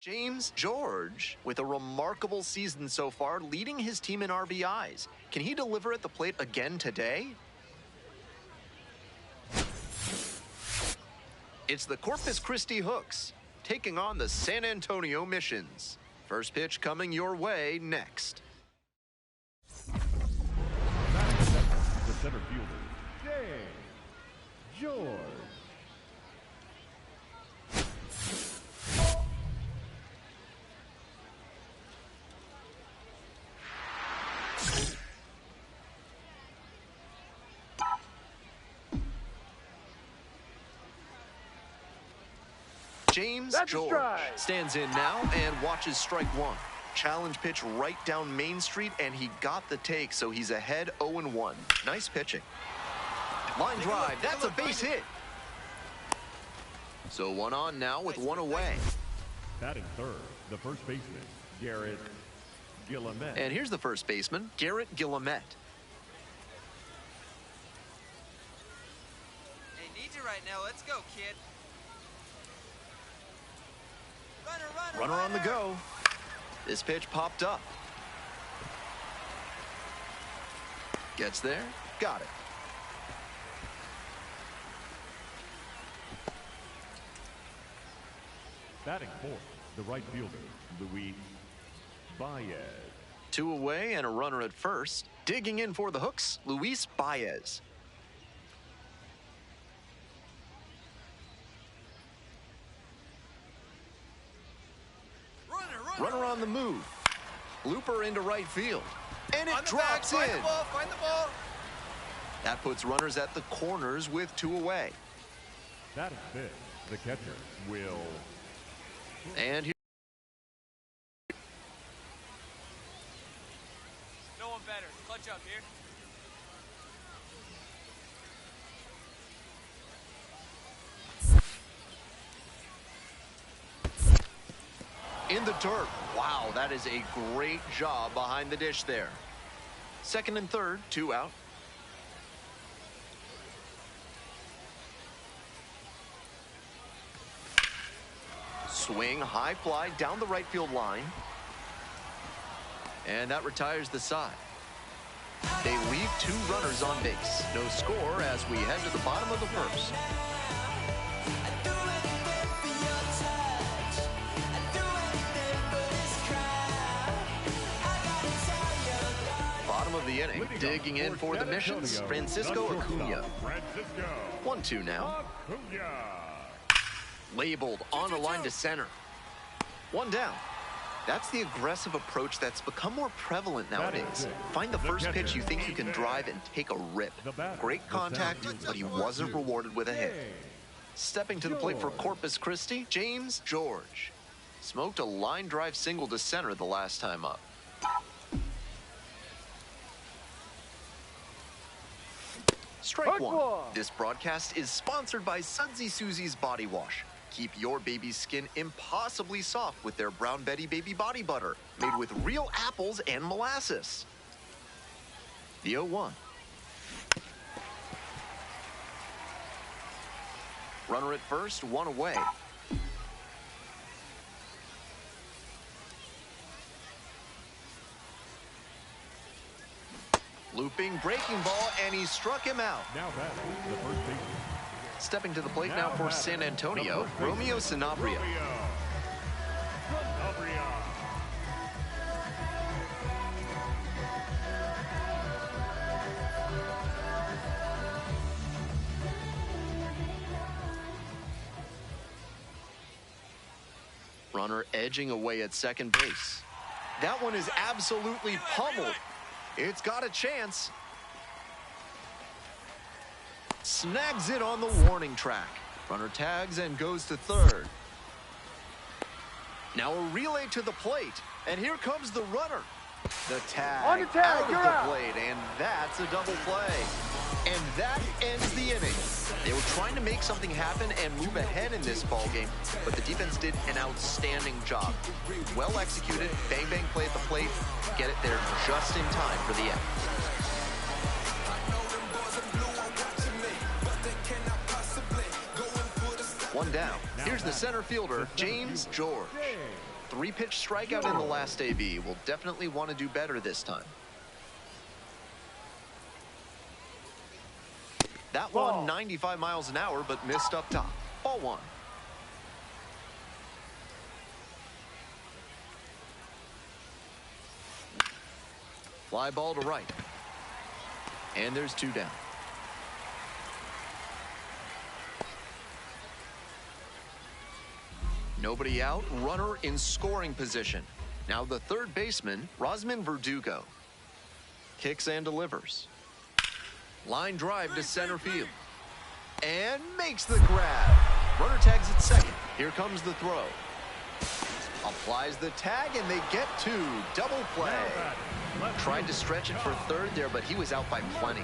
James George, with a remarkable season so far, leading his team in RBIs. Can he deliver at the plate again today? It's the Corpus Christi Hooks, taking on the San Antonio Missions. First pitch coming your way next. The center fielder, James George. James George stands in now and watches strike one. Challenge pitch right down Main Street, and he got the take, so he's ahead 0-1. Nice pitching. Line drive, that's a base hit. So one on now with one away. Batting third, the first baseman, Garrett Guillemette. And here's the first baseman, Garrett Guillemette. Hey, need you right now. Let's go, kid. Runner on the go. This pitch popped up. Gets there. Got it. Batting fourth, the right fielder, Luis Baez. Two away and a runner at first. Digging in for the Hooks, Luis Baez. Runner on the move. Looper into right field. And it drops in. Find the ball, find the ball. That puts runners at the corners with two away. Batting fifth, the catcher, Will. And here. No one better. Clutch up here. In the dirt. Wow, that is a great job behind the dish there. Second and third, two out. Swing, high fly down the right field line. And that retires the side. They leave two runners on base. No score as we head to the bottom of the first. Bottom of the inning, digging in for the Missions, Francisco Acuna. 1-2 now. Labeled on a line to center. One down. That's the aggressive approach that's become more prevalent nowadays. Find the first pitch you think you can drive and take a rip. Great contact, but he wasn't rewarded with a hit. Stepping to the plate for Corpus Christi, James George. Smoked a line drive single to center the last time up. Strike one. This broadcast is sponsored by Sudsy Susie's Body Wash. Keep your baby's skin impossibly soft with their Brown Betty Baby Body Butter, made with real apples and molasses. The 0-1. Runner at first, one away. Looping, breaking ball, and he struck him out. Now batting, the first baseman. Stepping to the plate now for San Antonio, Romeo Sanabria. Runner edging away at second base. That one is absolutely pummeled. It's got a chance. Snags it on the warning track. Runner tags and goes to third. Now a relay to the plate. And here comes the runner. The tag, on the tag, out of the plate, and that's a double play. And that ends the inning. They were trying to make something happen and move ahead in this ball game, but the defense did an outstanding job. Well executed, bang bang play at the plate, get it there just in time for the end. One down. Here's the center fielder, James George. 3-pitch strikeout in the last AB. Will definitely want to do better this time. That one 95 miles an hour, but missed up top. Ball one. Fly ball to right. And there's 2 down. Nobody out, runner in scoring position. Now the third baseman, Rosman Verdugo. Kicks and delivers. Line drive to center field. And makes the grab. Runner tags at second. Here comes the throw. Applies the tag and they get 2. Double play. Tried to stretch it for third there, but he was out by plenty.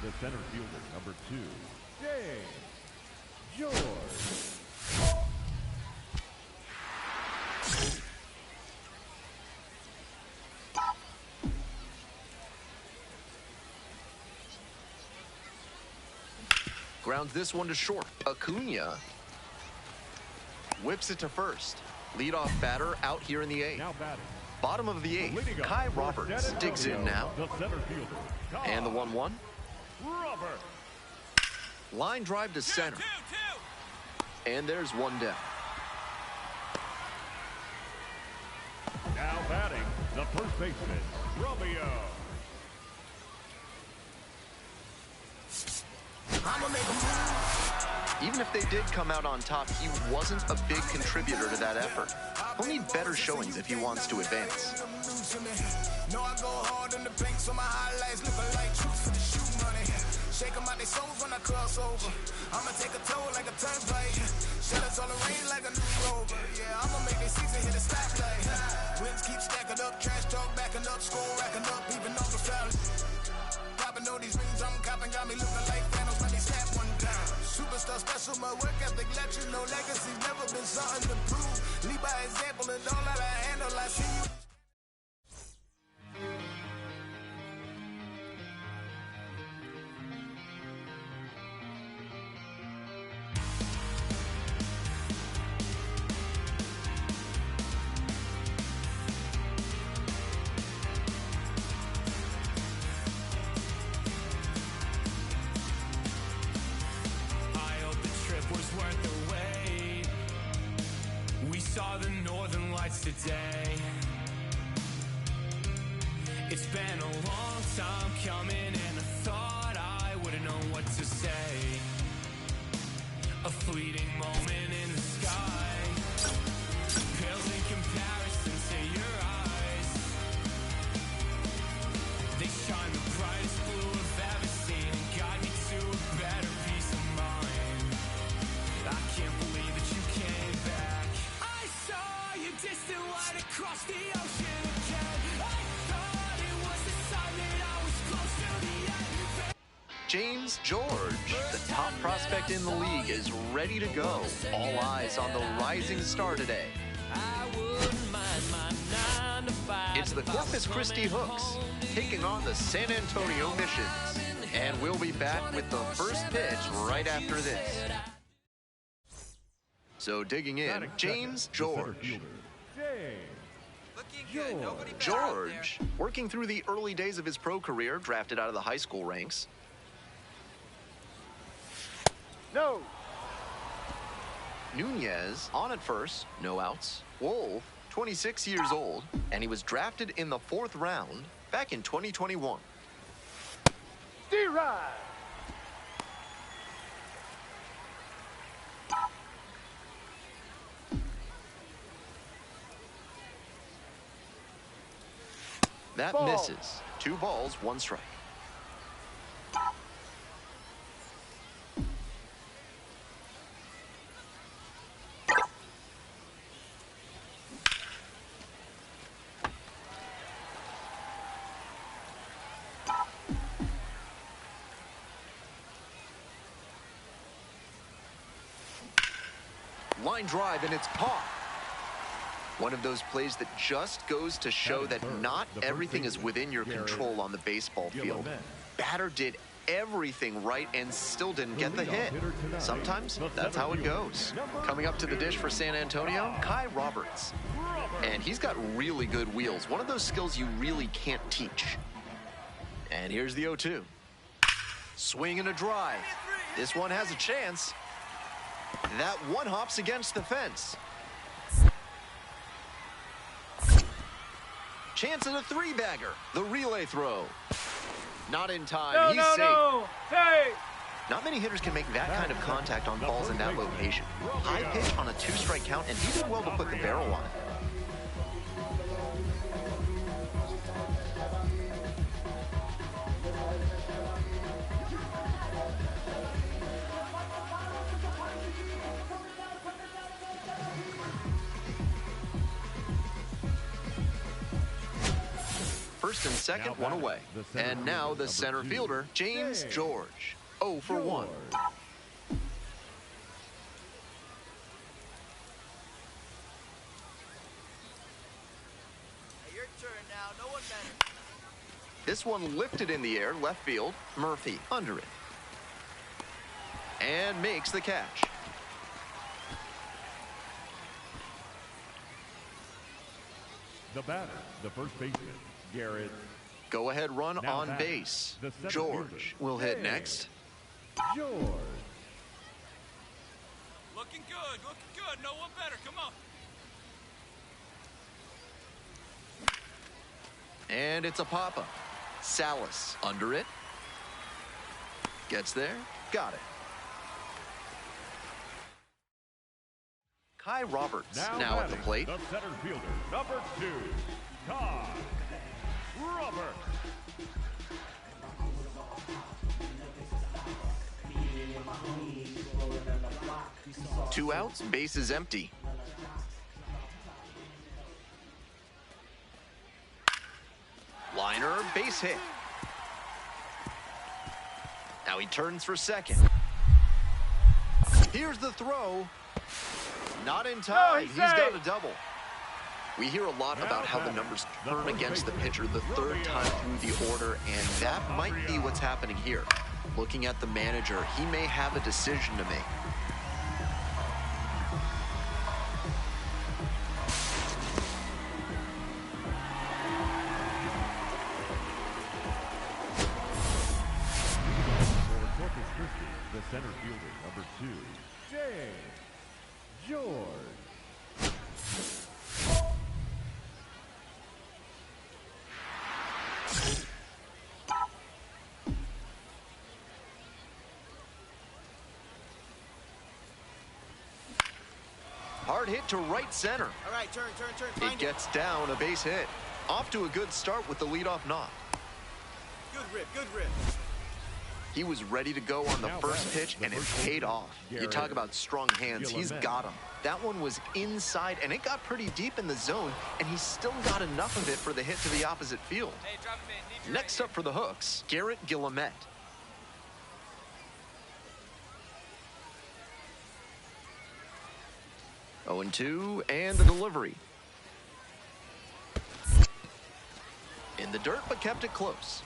The center fielder, number 2, James George. Grounds this one to short. Acuna whips it to first. Leadoff batter out here in the 8th. Now batting. Bottom of the 8th, Kai Roberts digs in now. The center fielder, And the 1-1. Robert. Line drive to center. And there's 1 down. Now batting, the first baseman, Romeo. Even if they did come out on top, he wasn't a big contributor to that effort. He'll need better showings if he wants to advance. No, I go hard in the paint, so my highlights looking like troops for the shoe money. Shake them out their souls when I cross over. I'ma take a toll like a turnpike. Shells all the rain like a new rover. Yeah, I'ma make their season hit a stoplight. Wins keep stacking up, trash talk backing up, score racking up, even off the foul. Popping all these rings I'm copping, got me looking like Thanos when they snap one down. Superstar special, my work ethic let you know legacy's never been something to prove. Lead by example and don't let I handle, I see you. Saw the northern lights today. It's been a long time coming and I thought I wouldn't know what to say. A fleeting moment in the sky pales in comparison to your eyes. They shine the brightest blue I've ever seen and guide me to a better peace of mind. I can't believe that you came back. Distant light across the ocean again. I thought it was the sign that I was close to the end. James George, the top prospect in the league, is ready to go. All eyes on the rising star today. I wouldn't mind my 9 to 5. It's It's the Corpus Christi Hooks taking on the San Antonio Missions. And we'll be back with the first pitch right after this. So digging in, James George. Looking good. Nobody better out there. George, working through the early days of his pro career, drafted out of the high school ranks. No. Nunez on at first, no outs. Wolf, 26 years old, and he was drafted in the 4th round back in 2021. D-Ride. That Ball. misses. 2 balls, 1 strike. Line drive, and it's caught. One of those plays that just goes to show that not everything is within your control on the baseball field. Batter did everything right and still didn't get the hit. Sometimes that's how it goes. Coming up to the dish for San Antonio, Kai Roberts. And he's got really good wheels. One of those skills you really can't teach. And here's the 0-2. Swing and a drive. This one has a chance. That one hops against the fence. Chance at a 3-bagger. The relay throw. Not in time. He's safe. No. Hey. Not many hitters can make that kind of contact on balls in that location. High pitch on a 2-strike count, and he did well to put the barrel on it. First and second, one away. And now the center fielder, James George. 0 for 1. Hey, your turn now. No one better. This one lifted in the air, left field. Murphy under it. And makes the catch. The batter, the first baseman, Garrett. Go ahead run Now on batting, base. the center George fielder, will hit James next. George. Looking good. Looking good. No one better. Come on. And it's a pop-up. Salas under it. Gets there. Got it. Kai Roberts now at the batting, plate. The center fielder, number 2, Kai Roberts. Two outs, base is empty. Liner, base hit. Now he turns for second. Here's the throw. Not in time. He's got a double. We hear a lot about how the numbers turn against the pitcher the 3rd time through the order, and that might be what's happening here. Looking at the manager, he may have a decision to make. For Corpus Christi, the center fielder, number 2, James George. Hard hit to right center. All right, turn. It gets down, a base hit. Off to a good start with the leadoff knock. Good rip. He was ready to go on the first pitch, and it paid off. You talk about strong hands. He's got them. That one was inside, and it got pretty deep in the zone, and he still got enough of it for the hit to the opposite field. Hey, drop him in. Need you Next up for the Hooks, Garrett Guillemette. Oh, 0-2, and the delivery. In the dirt, but kept it close.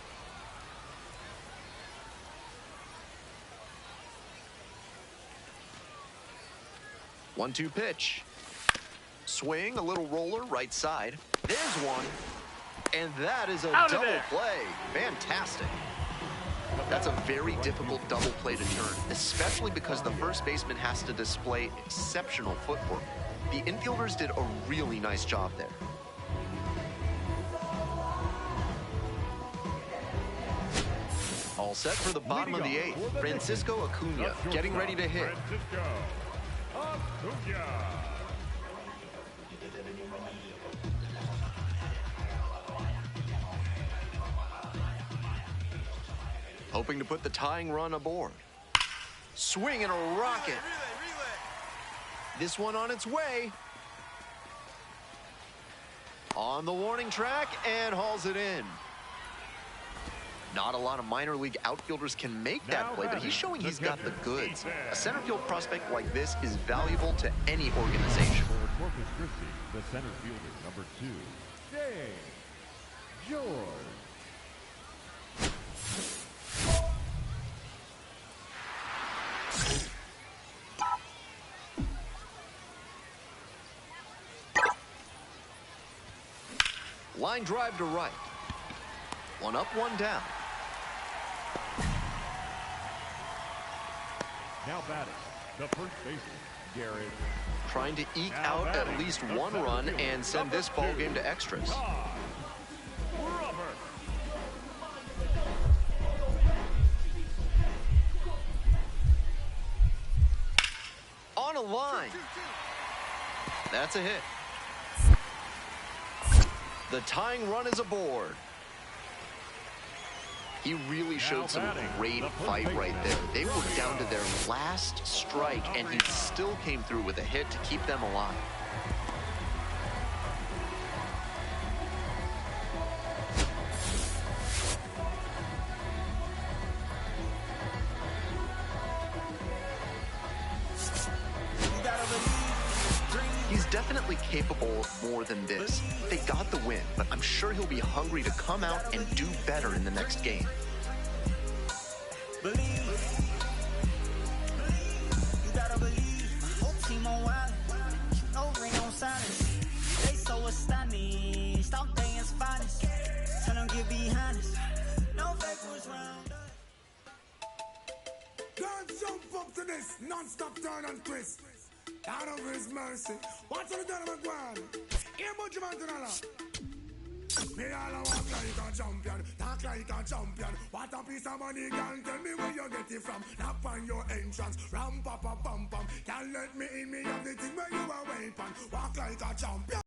One-two pitch. Swing, a little roller, right side. There's one. And that is a double play. Fantastic. That's a very difficult double play to turn, especially because the first baseman has to display exceptional footwork. The infielders did a really nice job there. All set for the bottom of the eighth. Francisco Acuna getting ready to hit. Francisco Acuna. Hoping to put the tying run aboard. Swing and a rocket. This one on its way. On the warning track and hauls it in. Not a lot of minor league outfielders can make that play, but he's showing he's got the goods. A center field prospect like this is valuable to any organization. For Corpus Christi, the center fielder, number 2, James George. Line drive to right. One up, one down. Now batting, the first baseman, Garrett. Trying to eke out at least one run and send this ball game to extras. On a line. That's a hit. The tying run is aboard. He really showed some great fight right there. They were down to their last strike, and he still came through with a hit to keep them alive. He's definitely capable of more than this. They got the win, but I'm sure he'll be hungry to come out and do better in the next game. You gotta believe. Whole team on wild. No ring on silence. They so astonished. All day is finest. Tell them get behind us. No fake was round us. Don't jump up to this. Non-stop turn and twist. Out of his mercy. What's on the gentleman going? Here, much man to know. Me all a walk like a champion, talk like a champion. What a piece of money, can tell me where you get it from. Knock on your entrance, ram pa pa pam pam. Can't let me in, me have the thing where you are weapon. Walk like a champion.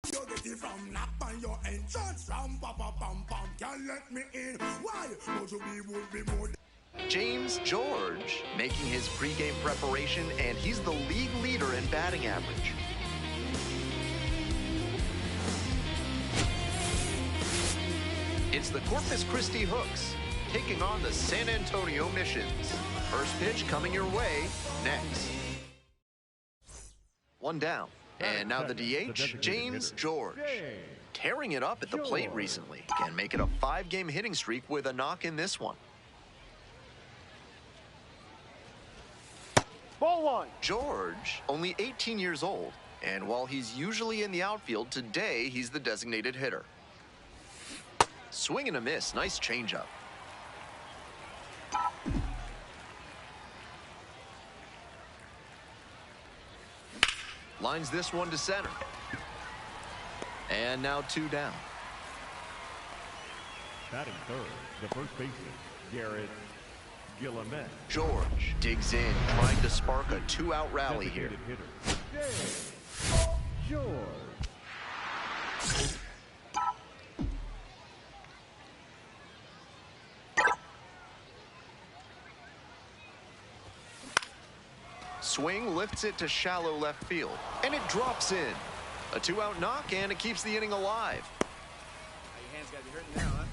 You get it from, knock on your entrance, ram pa pa pam pam. Can't let me in. Why? Would you be would be more. James George making his pregame preparation, and he's the league leader in batting average. It's the Corpus Christi Hooks taking on the San Antonio Missions. First pitch coming your way next. One down. And now the DH, James George. Tearing it up at the plate recently. Can make it a 5-game hitting streak with a knock in this one. Ball one. George, only 18 years old, and while he's usually in the outfield, today he's the designated hitter. Swing and a miss. Nice changeup. Lines this one to center. And now 2 down. Batting third, the first baseman, Garrett Gilliamet. George digs in, trying to spark a 2-out rally here. James George. Swing lifts it to shallow left field, and it drops in. A 2-out knock, and it keeps the inning alive. Your hands gotta be hurting now, huh?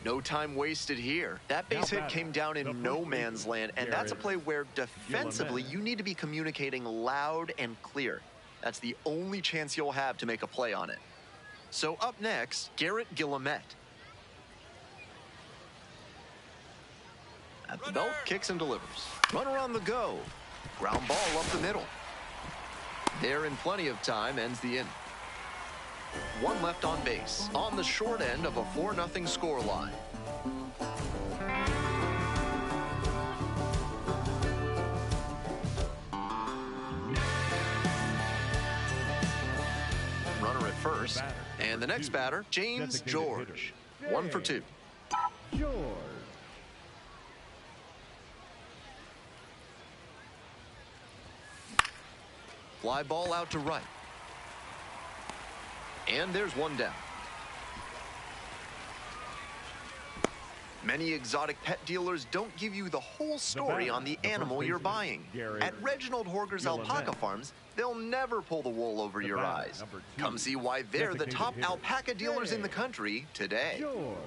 No time wasted here. That base hit came down in no man's land, and that's a play where defensively you need to be communicating loud and clear. That's the only chance you'll have to make a play on it. So up next, Garrett Guillemette. At the belt, kicks and delivers. Runner on the go. Ground ball up the middle. There in plenty of time, ends the inning. One left on base, on the short end of a 4-0 score line. Runner at first, and the next batter, James George. 1 for 2. George. Fly ball out to right. And there's one down. Many exotic pet dealers don't give you the whole story on the animal you're buying. At Reginald Horger's Alpaca Farms, they'll never pull the wool over your eyes. Come see why they're the top alpaca dealers in the country today. George.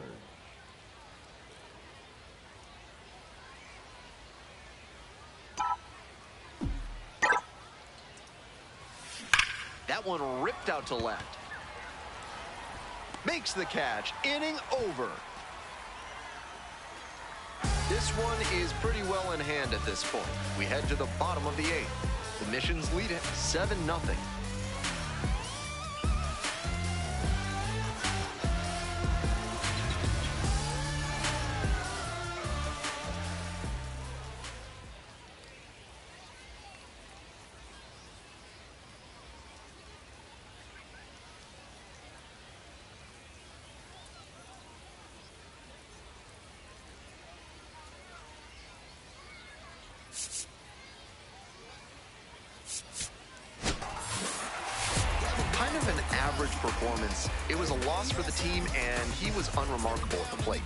That one ripped out to left. Makes the catch. Inning over. This one is pretty well in hand at this point. We head to the bottom of the 8th. The Missions lead it 7-0. Kind of an average performance. It was a loss for the team, and he was unremarkable at the plate.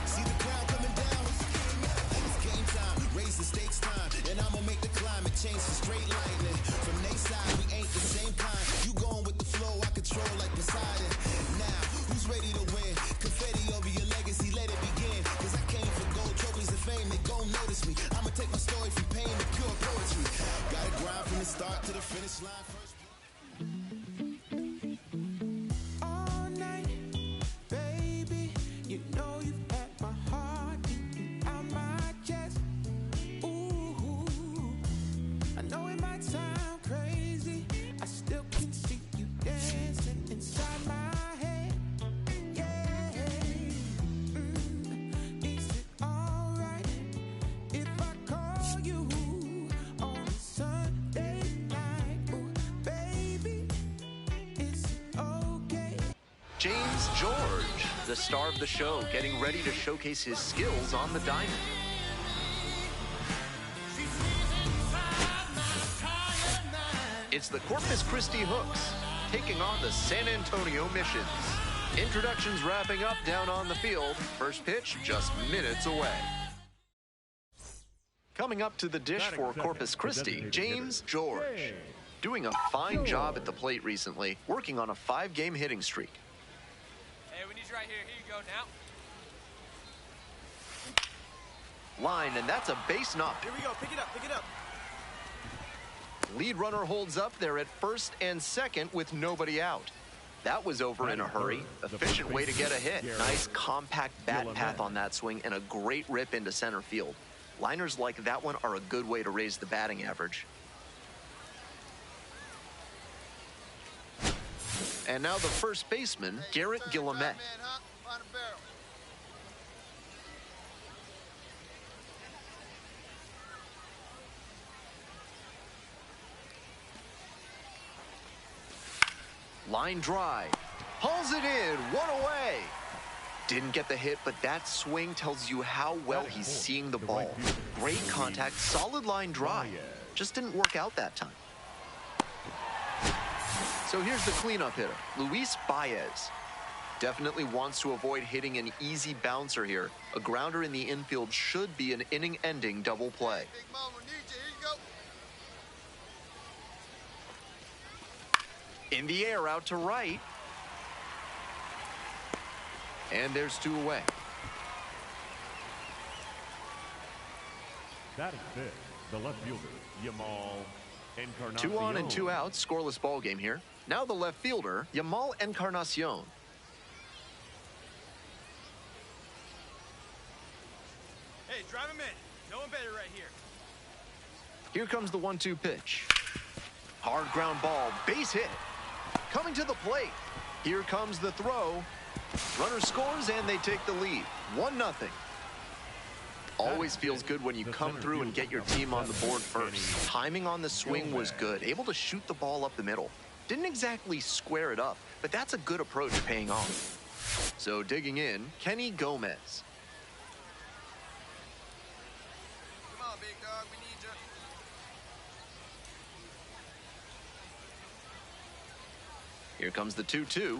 See the crowd coming down. It's game time. Raise the stakes time. And I'ma make the climate change to straight lightning. From their side, we ain't the same kind. You going with the flow, I control like Poseidon. Now, who's ready to win? Confetti over your legacy, let it begin. Cause I came for gold trophies and fame, they gon' notice me. I'ma take my story from pain to pure poetry. Gotta grind from the start to the finish line first. All night, baby, you know you've had my heart beating out my chest. Ooh, I know it might sound crazy, I still can see you dancing inside my head. Yeah, is it alright if I call you on a Sunday night? Ooh, baby, is it okay? James George, the star of the show, getting ready to showcase his skills on the diamond. It's the Corpus Christi Hooks taking on the San Antonio Missions. Introductions wrapping up down on the field. First pitch just minutes away. Coming up to the dish for Corpus Christi, James George. Doing a fine job at the plate recently, working on a 5-game hitting streak. Hey, we need you right here. Here you go now. Line, and that's a base knock. Here we go. Pick it up. Pick it up. Lead runner holds up there at first and second with nobody out. That was over in a hurry. Efficient way to get a hit. Nice compact bat path on that swing and a great rip into center field. Liners like that one are a good way to raise the batting average. And now the first baseman, Garrett Guillemette. Line drive. Hauls it in. One away. Didn't get the hit, but that swing tells you how well he's seeing the ball. Great contact, solid line drive. Just didn't work out that time. So here's the cleanup hitter, Luis Baez. Definitely wants to avoid hitting an easy bouncer here. A grounder in the infield should be an inning-ending double play. Big Mama needs you. Here you go. In the air, out to right. And there's 2 away. Batting fifth, the left fielder, Yamal Encarnacion. 2 on and 2 out, scoreless ball game here. Now the left fielder, Yamal Encarnacion. Hey, drive him in. No one better right here. Here comes the 1-2 pitch. Hard ground ball, base hit. Coming to the plate. Here comes the throw. Runner scores and they take the lead. 1-0. Always feels good when you come through and get your team on the board first. Timing on the swing was good. Able to shoot the ball up the middle. Didn't exactly square it up, but that's a good approach paying off. So digging in, Kenny Gomez. Come on, big dog. We need you. Here comes the 2-2.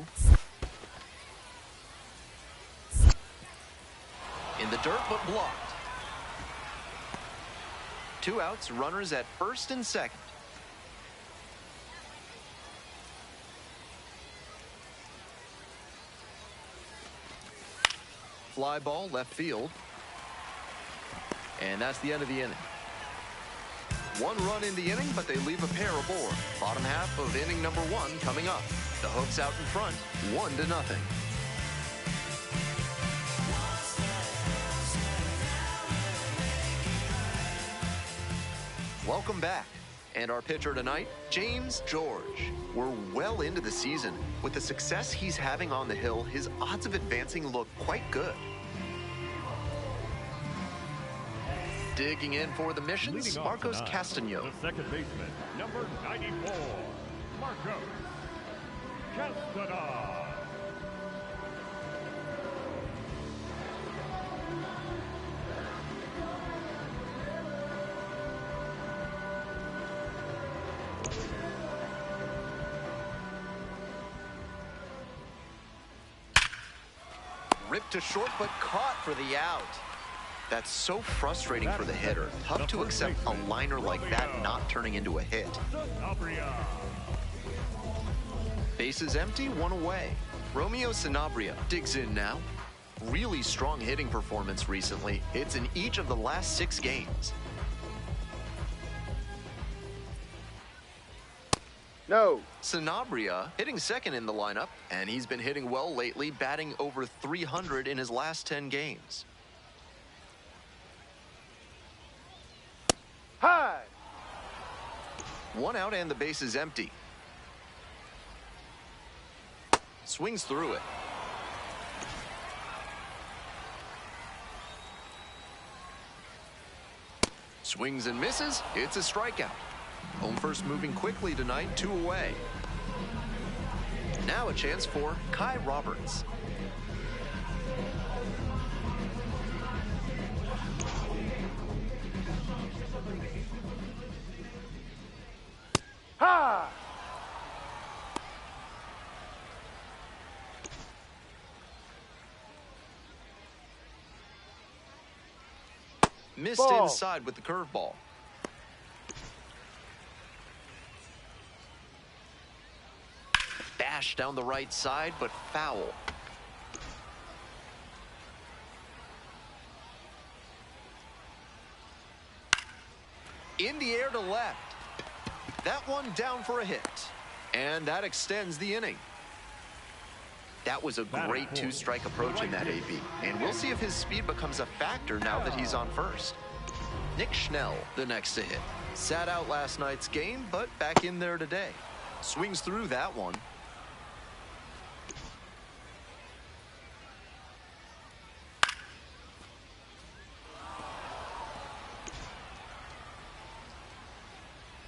In the dirt, but blocked. 2 outs, runners at first and second. Fly ball, left field. And that's the end of the inning. 1 run in the inning, but they leave a pair aboard. Bottom half of inning number 1 coming up. The Hooks out in front, 1-0. Welcome back. And our pitcher tonight, James George. We're well into the season. With the success he's having on the hill, his odds of advancing look quite good. Digging in for the missions, Marcos Castaño. The second baseman, number 94, Marcos Castaño. Ripped to short, but caught for the out. That's so frustrating for the hitter. Tough to accept a liner like that not turning into a hit. Bases empty, 1 away. Romeo Sanabria digs in now. Really strong hitting performance recently. Hits in each of the last 6 games. No. Sanabria hitting second in the lineup, and he's been hitting well lately, batting over 300 in his last 10 games. High. 1 out and the base is empty. Swings through it. Swings and misses. It's a strikeout. Home first moving quickly tonight, 2 away. Now a chance for Kai Roberts. Ha! Missed Ball. inside with the curveball. Bash down the right side, but foul. In the air to left. That one down for a hit. And that extends the inning. That was a great 2-strike approach in that AB. And we'll see if his speed becomes a factor now that he's on first. Nick Schnell, the next to hit. Sat out last night's game, but back in there today. Swings through that one.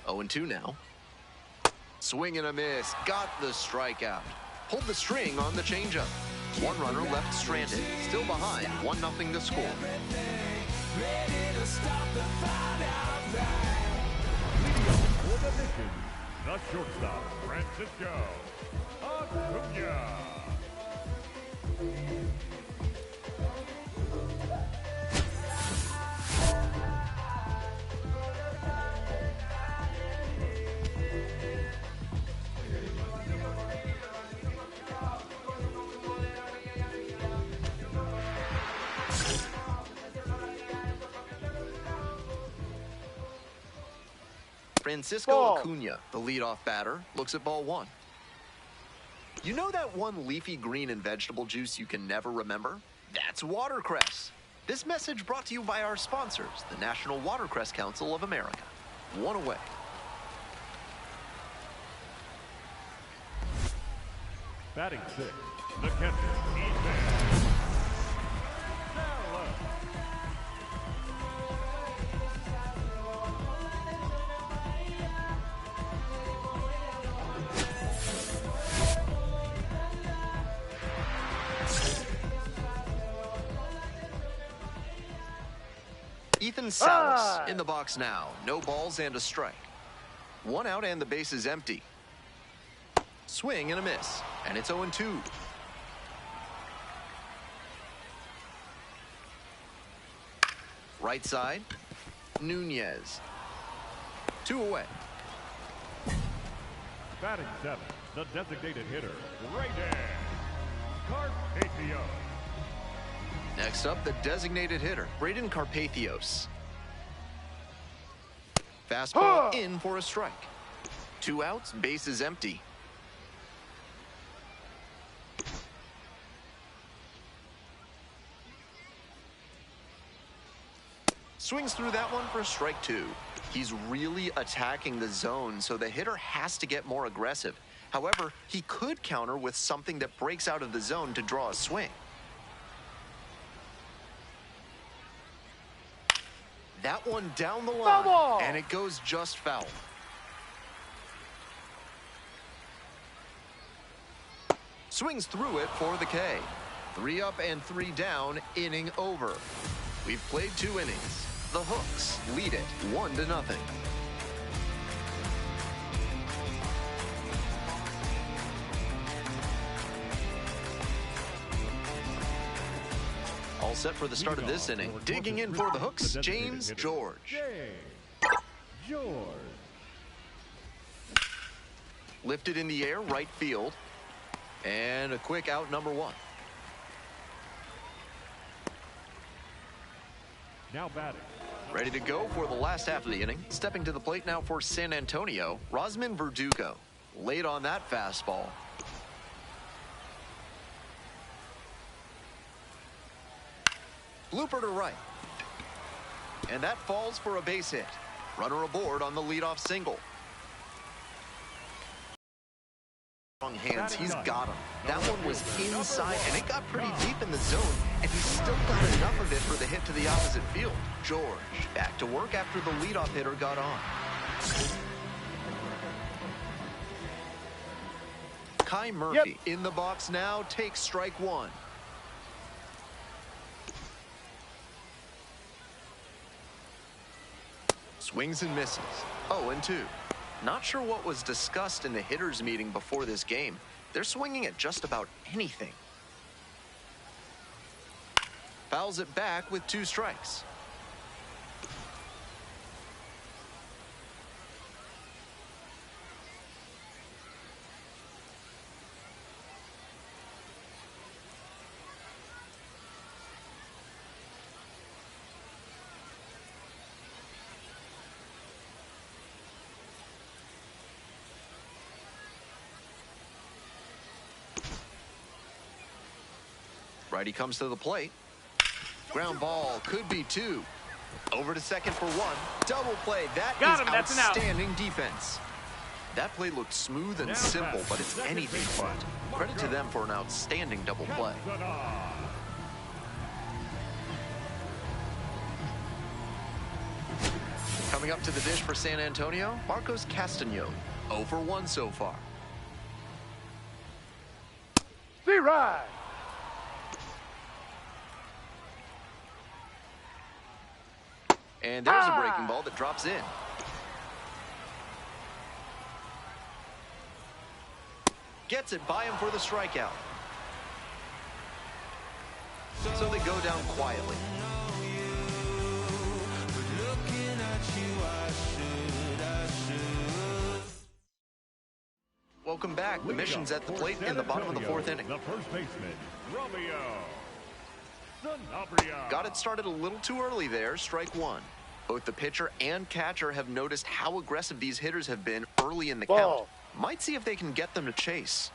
Oh, 0-2 now. Swing and a miss. Got the strikeout. Pulled the string on the changeup. 1 runner left stranded. Still behind. 1-0 to score. For the mission, the shortstop, Francisco Acuna. Francisco Ball. Acuna, the leadoff batter, looks at ball one. You know that one leafy green and vegetable juice you can never remember? That's watercress. This message brought to you by our sponsors, the National Watercress Council of America. One away. Batting sixth, the catcher, Ethan. Ethan Salas in the box now. No balls and a strike. One out and the base is empty. Swing and a miss, and it's 0-2. Right side, Nunez. 2 away. Batting seventh, the designated hitter, right hand, Carpathio. Next up, the designated hitter, Braden Carpathios. Fastball in for a strike. 2 outs, base is empty. Swings through that one for strike 2. He's really attacking the zone, so the hitter has to get more aggressive. However, he could counter with something that breaks out of the zone to draw a swing. That one down the line, and it goes just foul. Swings through it for the K. 3 up and 3 down, inning over. We've played 2 innings. The Hooks lead it 1-0. All set for the start of this inning. Digging in for the Hooks, James George. Lifted in the air, right field. And a quick out, number 1. Now batting. Ready to go for the last half of the inning. Stepping to the plate now for San Antonio, Rosman Verdugo. Late on that fastball. Blooper to right. And that falls for a base hit. Runner aboard on the leadoff single. Strong hands, he's got him. That one was inside, and it got pretty deep in the zone, and he still got enough of it for the hit to the opposite field. George back to work after the leadoff hitter got on. Kai Murphy in the box now, takes strike 1. Swings and misses. 0-2. Not sure what was discussed in the hitters meeting before this game. They're swinging at just about anything. Fouls it back with 2 strikes. Righty comes to the plate. Ground ball, could be 2. Over to second for 1. Double play. That is outstanding defense. That play looked smooth and simple, but it's anything but. Credit to them for an outstanding double play. Coming up to the dish for San Antonio, Marcos Castañón. 0 for 1 so far. Z-Ride. And there's a breaking ball that drops in. Gets it by him for the strikeout. So they go down quietly. Welcome back. The mission's at the plate in the bottom of the 4th inning. The first baseman, Romeo. Got it started a little too early there. Strike 1. Both the pitcher and catcher have noticed how aggressive these hitters have been early in the Ball. count. Might see if they can get them to chase.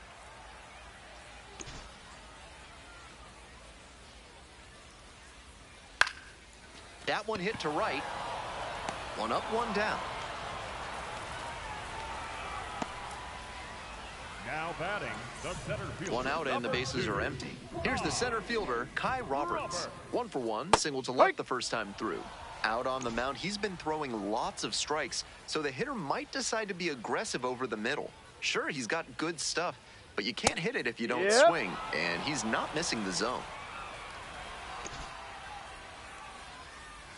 That one hit to right. One up, one down. Now batting, the center fielder. One out and the bases are empty. Here's the center fielder, Kai Roberts. 1 for 1, single to left the first time through. Out on the mound, he's been throwing lots of strikes, so the hitter might decide to be aggressive over the middle. Sure, he's got good stuff, but you can't hit it if you don't swing, and he's not missing the zone.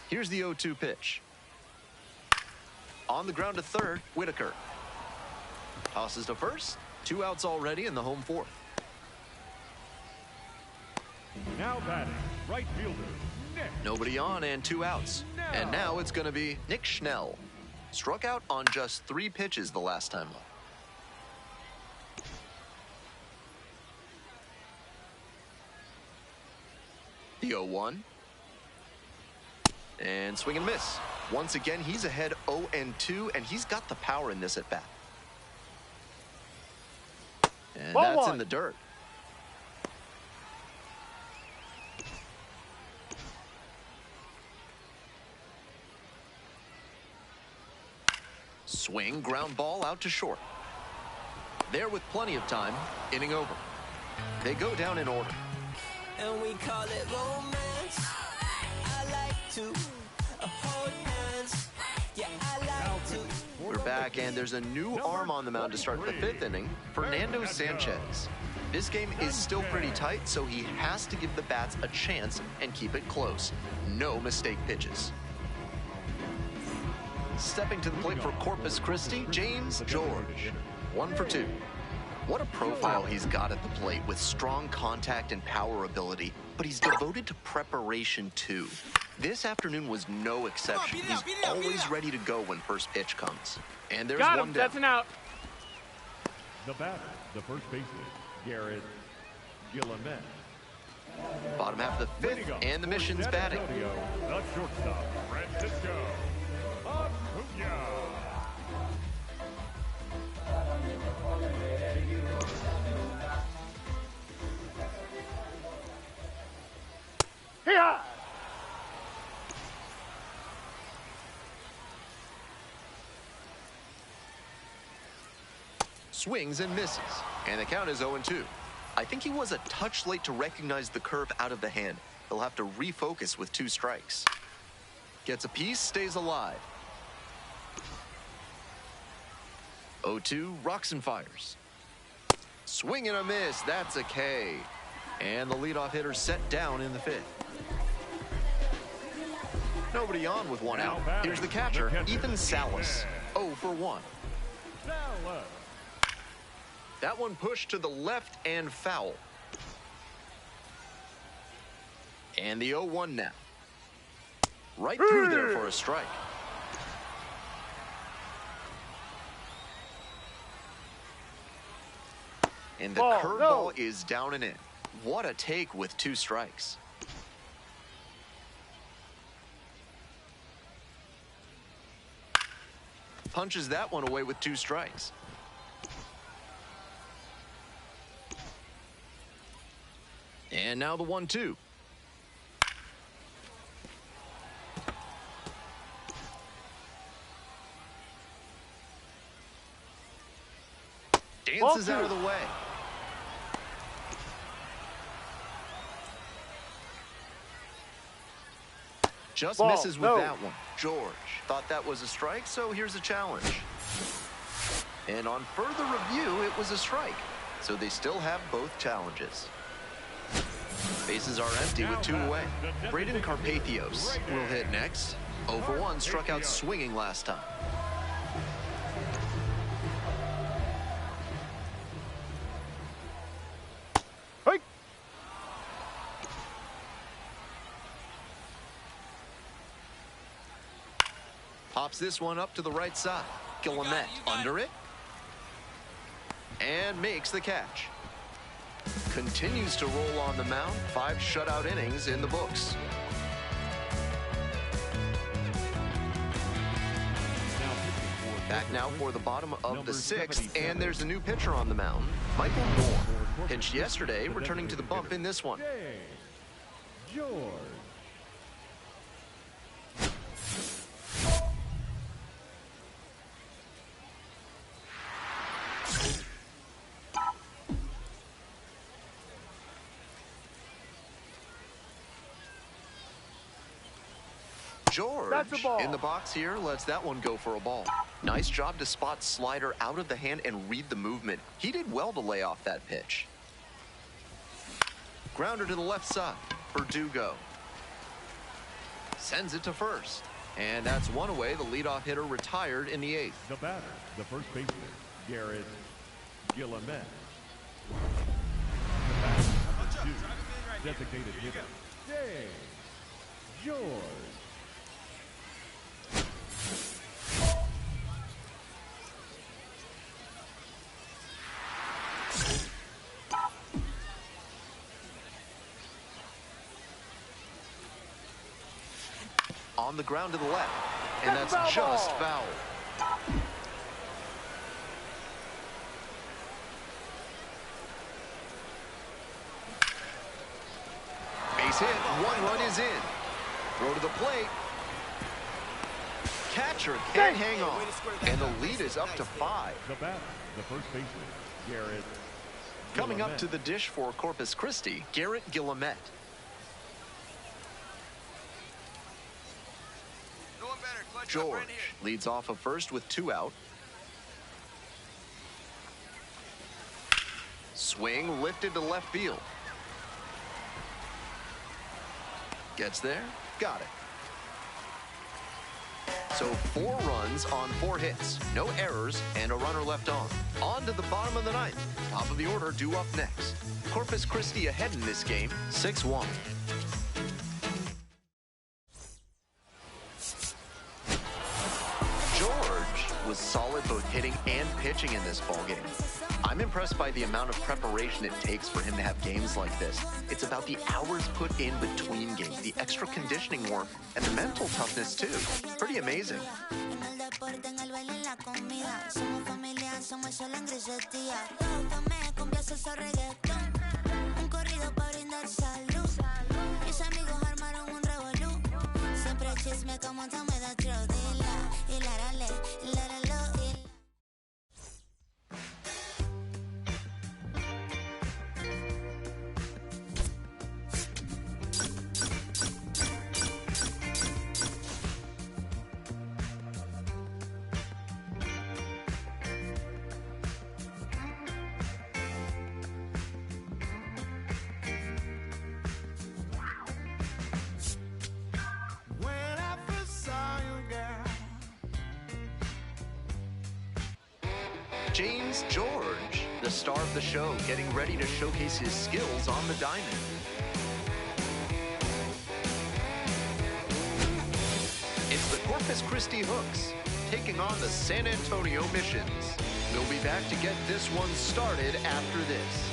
Here's the 0-2 pitch. On the ground to third, Whitaker. Tosses to first. 2 outs already in the home fourth. Now batting, right fielder, Nick. Nobody on and 2 outs. And now it's going to be Nick Schnell. Struck out on just 3 pitches the last time up. The 0-1. And swing and miss. Once again, he's ahead 0-2, and he's got the power in this at bat. And that's in the dirt. Swing, ground ball out to short. There with plenty of time, inning over. They go down in order. And we call it romance. I like to hold hands. Yeah, I like to. We're back, and there's a new arm on the mound to start the 5th inning, Fernando Sanchez. This game is still pretty tight, so he has to give the bats a chance and keep it close. No mistake pitches. Stepping to the plate for Corpus Christi, James George. 1 for 2. What a profile he's got at the plate with strong contact and power ability, but he's devoted to preparation too. This afternoon was no exception. He's always ready to go when first pitch comes. And there's one down. That's an out. The batter, the first baseman, Garrett Gilliman. Bottom half of the 5th, and the mission's batting. The shortstop, Francisco Acuna. Here. Swings and misses, and the count is 0-2. I think he was a touch late to recognize the curve out of the hand. He'll have to refocus with 2 strikes. Gets a piece, stays alive. 0-2, rocks and fires. Swing and a miss, that's a K. And the leadoff hitter set down in the 5th. Nobody on with 1 out. Here's the catcher, Ethan Salas. 0 for 1. That one pushed to the left and foul. And the 0-1 now. Right through there for a strike. And the curveball is down and in. What a take with 2 strikes. Punches that one away with 2 strikes. And now the 1-2. Dances out of the way. Just misses with that one. George thought that was a strike, so here's a challenge. And on further review, it was a strike. So they still have both challenges. Bases are empty with 2 away. Braden Carpathios will hit next. 0 for 1, struck out swinging last time. Hey. Pops this one up to the right side. Guillemette under it. And makes the catch. Continues to roll on the mound. 5 shutout innings in the books. Back now for the bottom of the sixth, and there's a new pitcher on the mound, Michael Moore. Pitched yesterday, returning to the bump in this one. George. George in the box here lets that one go for a ball. Nice job to spot slider out of the hand and read the movement. He did well to lay off that pitch. Grounder to the left side. Verdugo sends it to first. And that's one away. The leadoff hitter retired in the eighth. The batter, the first baseman, Garrett Guillemette. The batter, number 2, designated hitter, George. On the ground to the left, and that's just foul. Base hit, one run is in. Throw to the plate. Catcher can't hang on, and the lead is up to 5. The batter, the first baseman, Garrett. Coming up to the dish for Corpus Christi, Garrett Guillemette. George leads off of first with 2 out. Swing lifted to left field. Gets there, got it. So 4 runs on 4 hits, no errors, and a runner left on. On to the bottom of the ninth. Top of the order due up next. Corpus Christi ahead in this game, 6-1. Was solid both hitting and pitching in this ballgame. I'm impressed by the amount of preparation it takes for him to have games like this. It's about the hours put in between games, the extra conditioning work, and the mental toughness too. Pretty amazing. James George, the star of the show, getting ready to showcase his skills on the diamond. It's the Corpus Christi Hooks, taking on the San Antonio Missions. We'll be back to get this one started after this.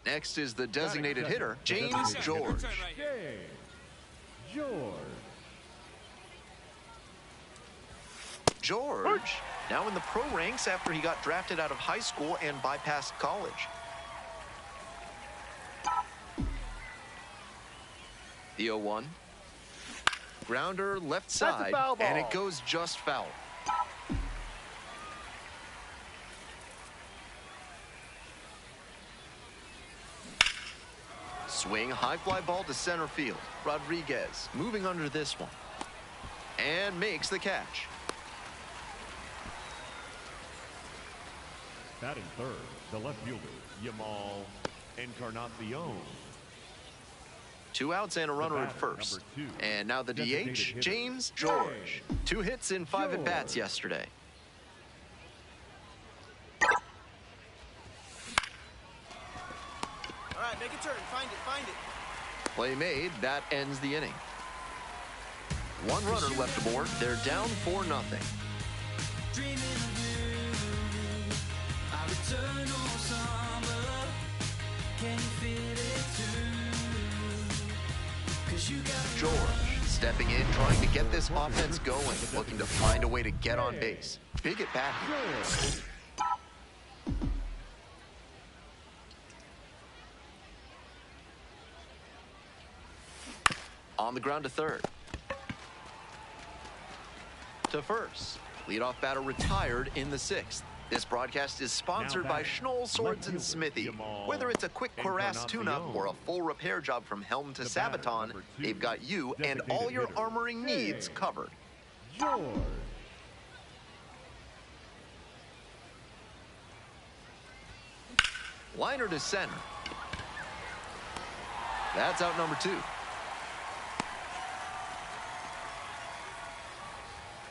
Next is the designated hitter, James George. George, now in the pro ranks after he got drafted out of high school and bypassed college. The 0-1. Grounder left side, and it goes just foul. Swing, high fly ball to center field. Rodriguez moving under this one. And makes the catch. Batting third, the left fielder, Yamal Encarnacion. 2 outs and a runner at first. And now the DH, James George. 2 hits in 5 at-bats yesterday. All right, make a turn. Find it. Play made. That ends the inning. 1 runner left aboard. They're down 4-0. George Stepping in, trying to get this offense going, looking to find a way to get on base. Big at bat here. On the ground to third. To first. Leadoff batter retired in the sixth. This broadcast is sponsored by Schnoll Swords and Smithy. Whether it's a quick cuirass tune-up or a full repair job from helm to sabaton, they've got you and all your armoring needs covered. George. Liner to center. That's out number 2.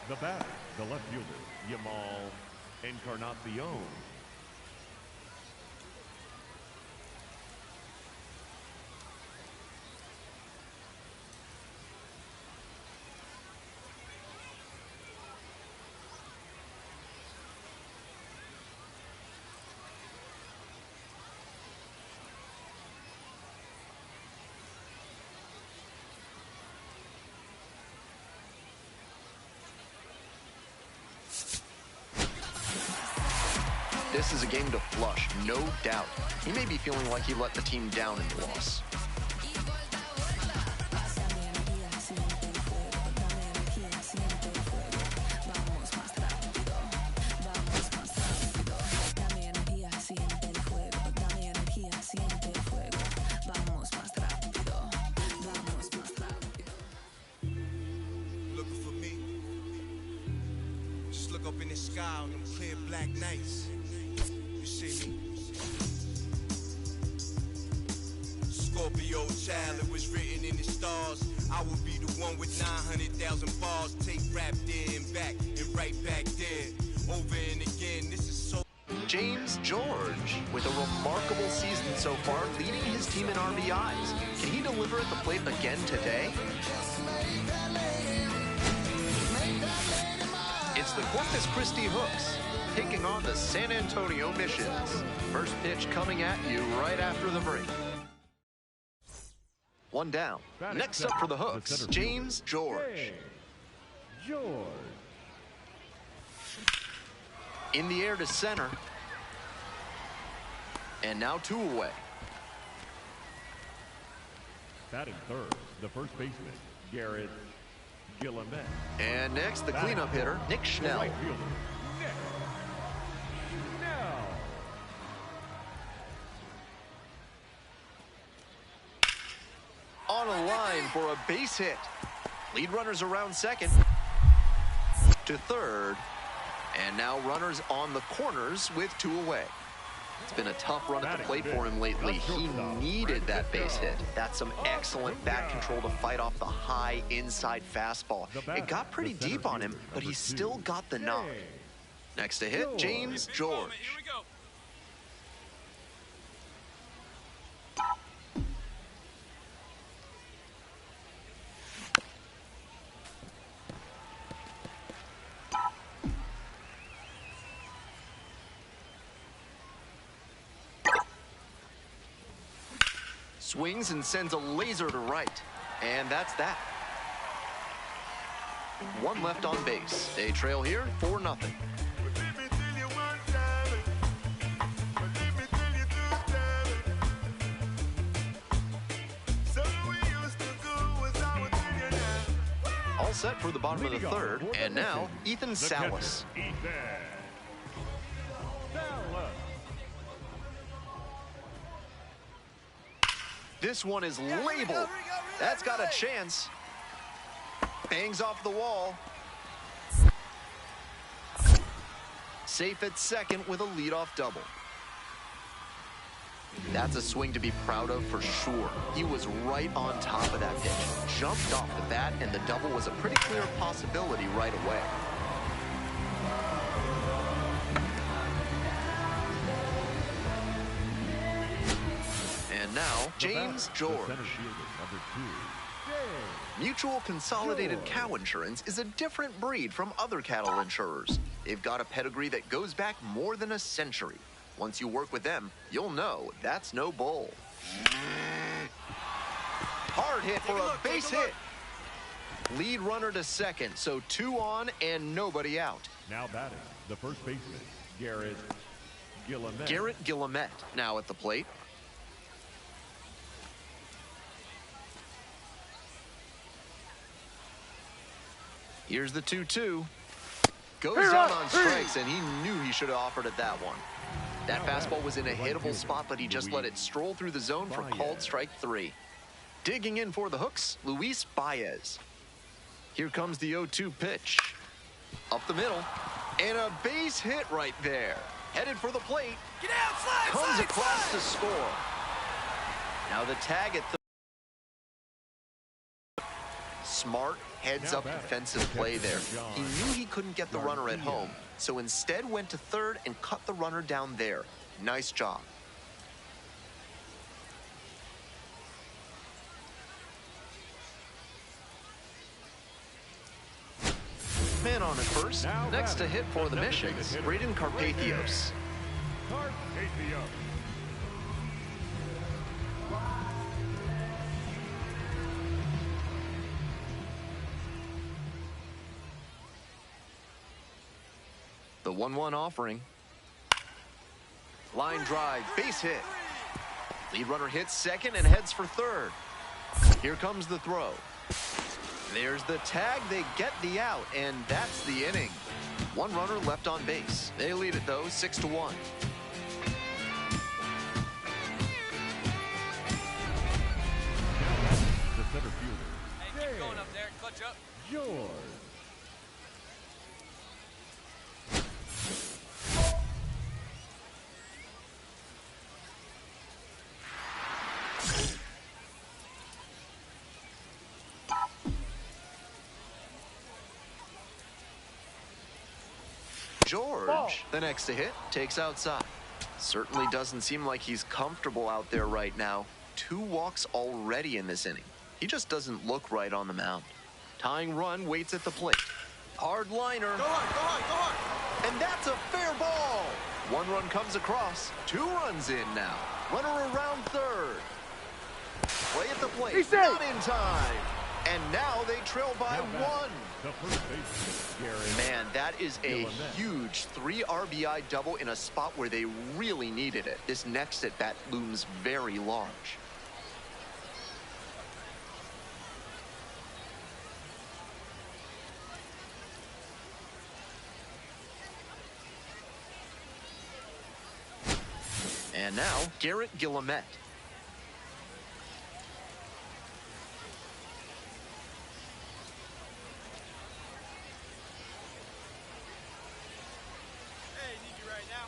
The batter, the left fielder, Yamal Encarnacion. This is a game to flush, no doubt. He may be feeling like he let the team down in the loss. Looking for me? Just look up in the sky on them clear black nights. You see me? Scorpio child, it was written in the stars. I will be the one with 900,000 bars. Take rap there and back and right back there. Over and again, this is so. James George, with a remarkable season so far, leading his team in RBIs. Can he deliver at the plate again today? It's the Corpus Christi Hooks, taking on the San Antonio Missions. First pitch coming at you right after the break. One down. Next up for the Hooks, James George. George. In the air to center. And now 2 away. Batting third, the first baseman, Garrett Gilliamet. And next, the cleanup hitter, Nick The Schnell. right fielder, Nick Schnell. On a line for a base hit. Lead runners around second. To third. And now runners on the corners with 2 away. It's been a tough run at the plate for him lately. He needed that base hit. That's some excellent bat control to fight off the high inside fastball. It got pretty deep on him, but he still got the knock. Next to hit, James George. Here we go. Swings and sends a laser to right. And that's that. 1 left on base. They trail here 4-0. All set for the bottom of the third. And now, Ethan Salas. This one is labeled. That's got a chance. Bangs off the wall. Safe at second with a leadoff double. That's a swing to be proud of for sure. He was right on top of that pitch. Jumped off the bat, and the double was a pretty clear possibility right away. And now, James George. Mutual Consolidated Cow Insurance is a different breed from other cattle insurers. They've got a pedigree that goes back more than a century. Once you work with them, you'll know that's no bull. Hard hit for a base hit. Lead runner to second, so 2 on and nobody out. Now batting, the first baseman, Garrett Guillemette. Garrett Guillemette now at the plate. Here's the 2-2. Goes down on strikes, and he knew he should have offered it that one. That fastball was in a hittable spot, but he just let it stroll through the zone for called strike 3. Digging in for the hooks, Luis Baez. Here comes the 0-2 pitch. Up the middle, and a base hit right there. Headed for the plate. Get out, slide, Comes slide, across slide. to score. Now the tag at smart heads-up defensive play there. He knew he couldn't get the runner at home, so instead went to third and cut the runner down there. Nice job. Man on at first. Next to hit for the Missions, Braden Carpathios. Carpathios. The 1-1 offering. Line drive, base hit. Lead runner hits second and heads for third. Here comes the throw. There's the tag, they get the out, and that's the inning. 1 runner left on base. They lead it though, 6-1. The center fielder. Hey, keep going up there. Clutch up. George. George, the next to hit, takes outside. Certainly doesn't seem like he's comfortable out there right now. 2 walks already in this inning. He just doesn't look right on the mound. Tying run waits at the plate. Hard liner. Go hard, go hard, go hard. And that's a fair ball. 1 run comes across. 2 runs in now. Runner around third. Play at the plate. Not in time. And now they trail by 1. The first baseman, Garrett. Man, that is a huge 3 RBI double in a spot where they really needed it. This next at bat looms very large. And now, Garrett Guillemette.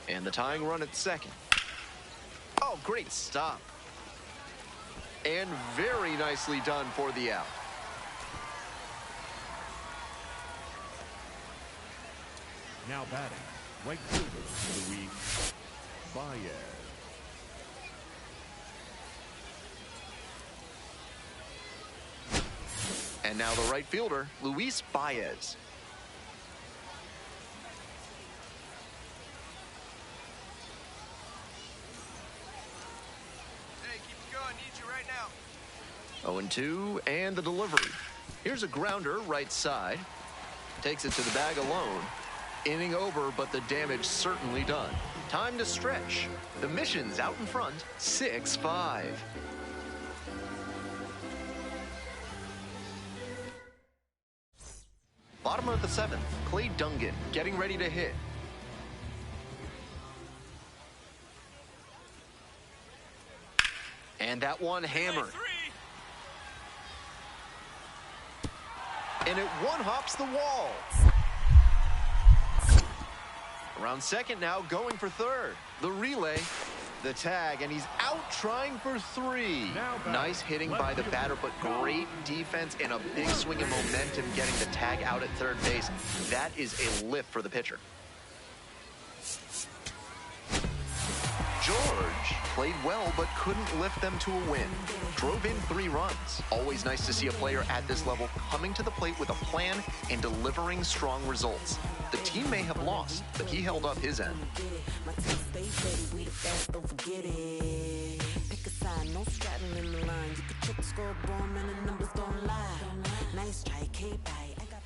And the tying run at second. Oh, great stop. And very nicely done for the out. Now batting, right fielder, Luis Baez. And now the right fielder, Luis Baez. Hey, keep it going. Need you right now. 0-2, and the delivery. Here's a grounder right side. Takes it to the bag alone. Inning over, but the damage certainly done. Time to stretch. The Mission's out in front, 6-5. Bottom of the 7th, Clay Dungan getting ready to hit. And that one hammered. And it one-hops the wall. Around second now, going for third. The relay, the tag, and he's out trying for 3. Nice hitting by the batter, but great defense and a big swing of momentum getting the tag out at third base. That is a lift for the pitcher. George played well, but couldn't lift them to a win. Drove in 3 runs. Always nice to see a player at this level coming to the plate with a plan and delivering strong results. The team may have lost, but he held up his end. My team stays ready, we the best, don't forget it. Pick a side, no straddling the line. You can check the scoreboard, man, the numbers don't lie. Nice strike, K-Bite. I got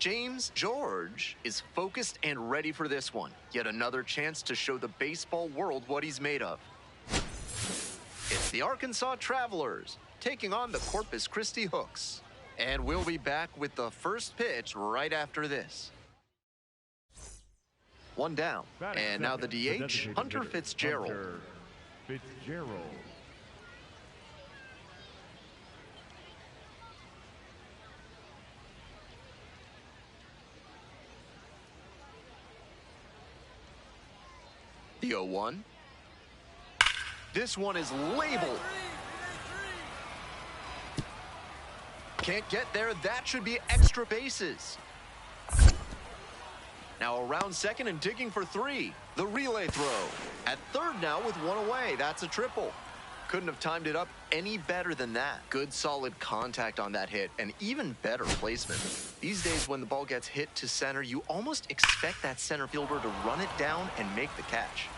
James George is focused and ready for this one. Yet another chance to show the baseball world what he's made of. It's the Arkansas Travelers taking on the Corpus Christi Hooks. And we'll be back with the first pitch right after this. One down. And now the DH, Hunter Fitzgerald. Hunter Fitzgerald. The 0-1. This one is labeled. Can't get there. That should be extra bases. Now around second and digging for 3. The relay throw. At third now with 1 away. That's a triple. Couldn't have timed it up any better than that. Good solid contact on that hit and even better placement. These days when the ball gets hit to center, you almost expect that center fielder to run it down and make the catch.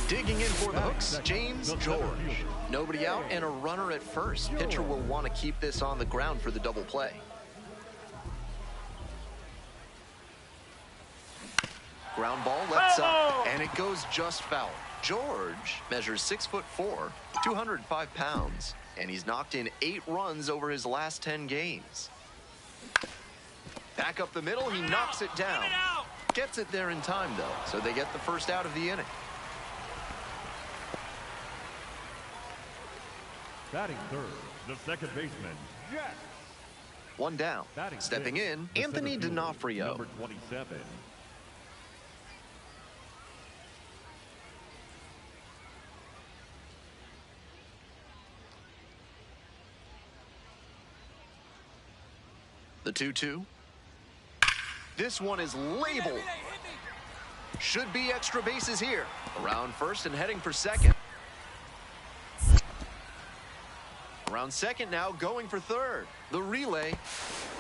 Digging in for the Hooks, James George. Nobody out and a runner at first. Pitcher will want to keep this on the ground for the double play. Ground ball left side, and it goes just foul. George measures 6'4", 205 pounds, and he's knocked in 8 runs over his last 10 games. Back up the middle, he knocks it down. Gets it there in time, though, so they get the first out of the inning. Batting third, the second baseman, Jack. One down. Batting Stepping fifth, in, the Anthony center fielder, D'Onofrio. Number 27. The 2-2. This one is labeled. Should be extra bases here. Around first and heading for second. Around second now, going for third. The relay,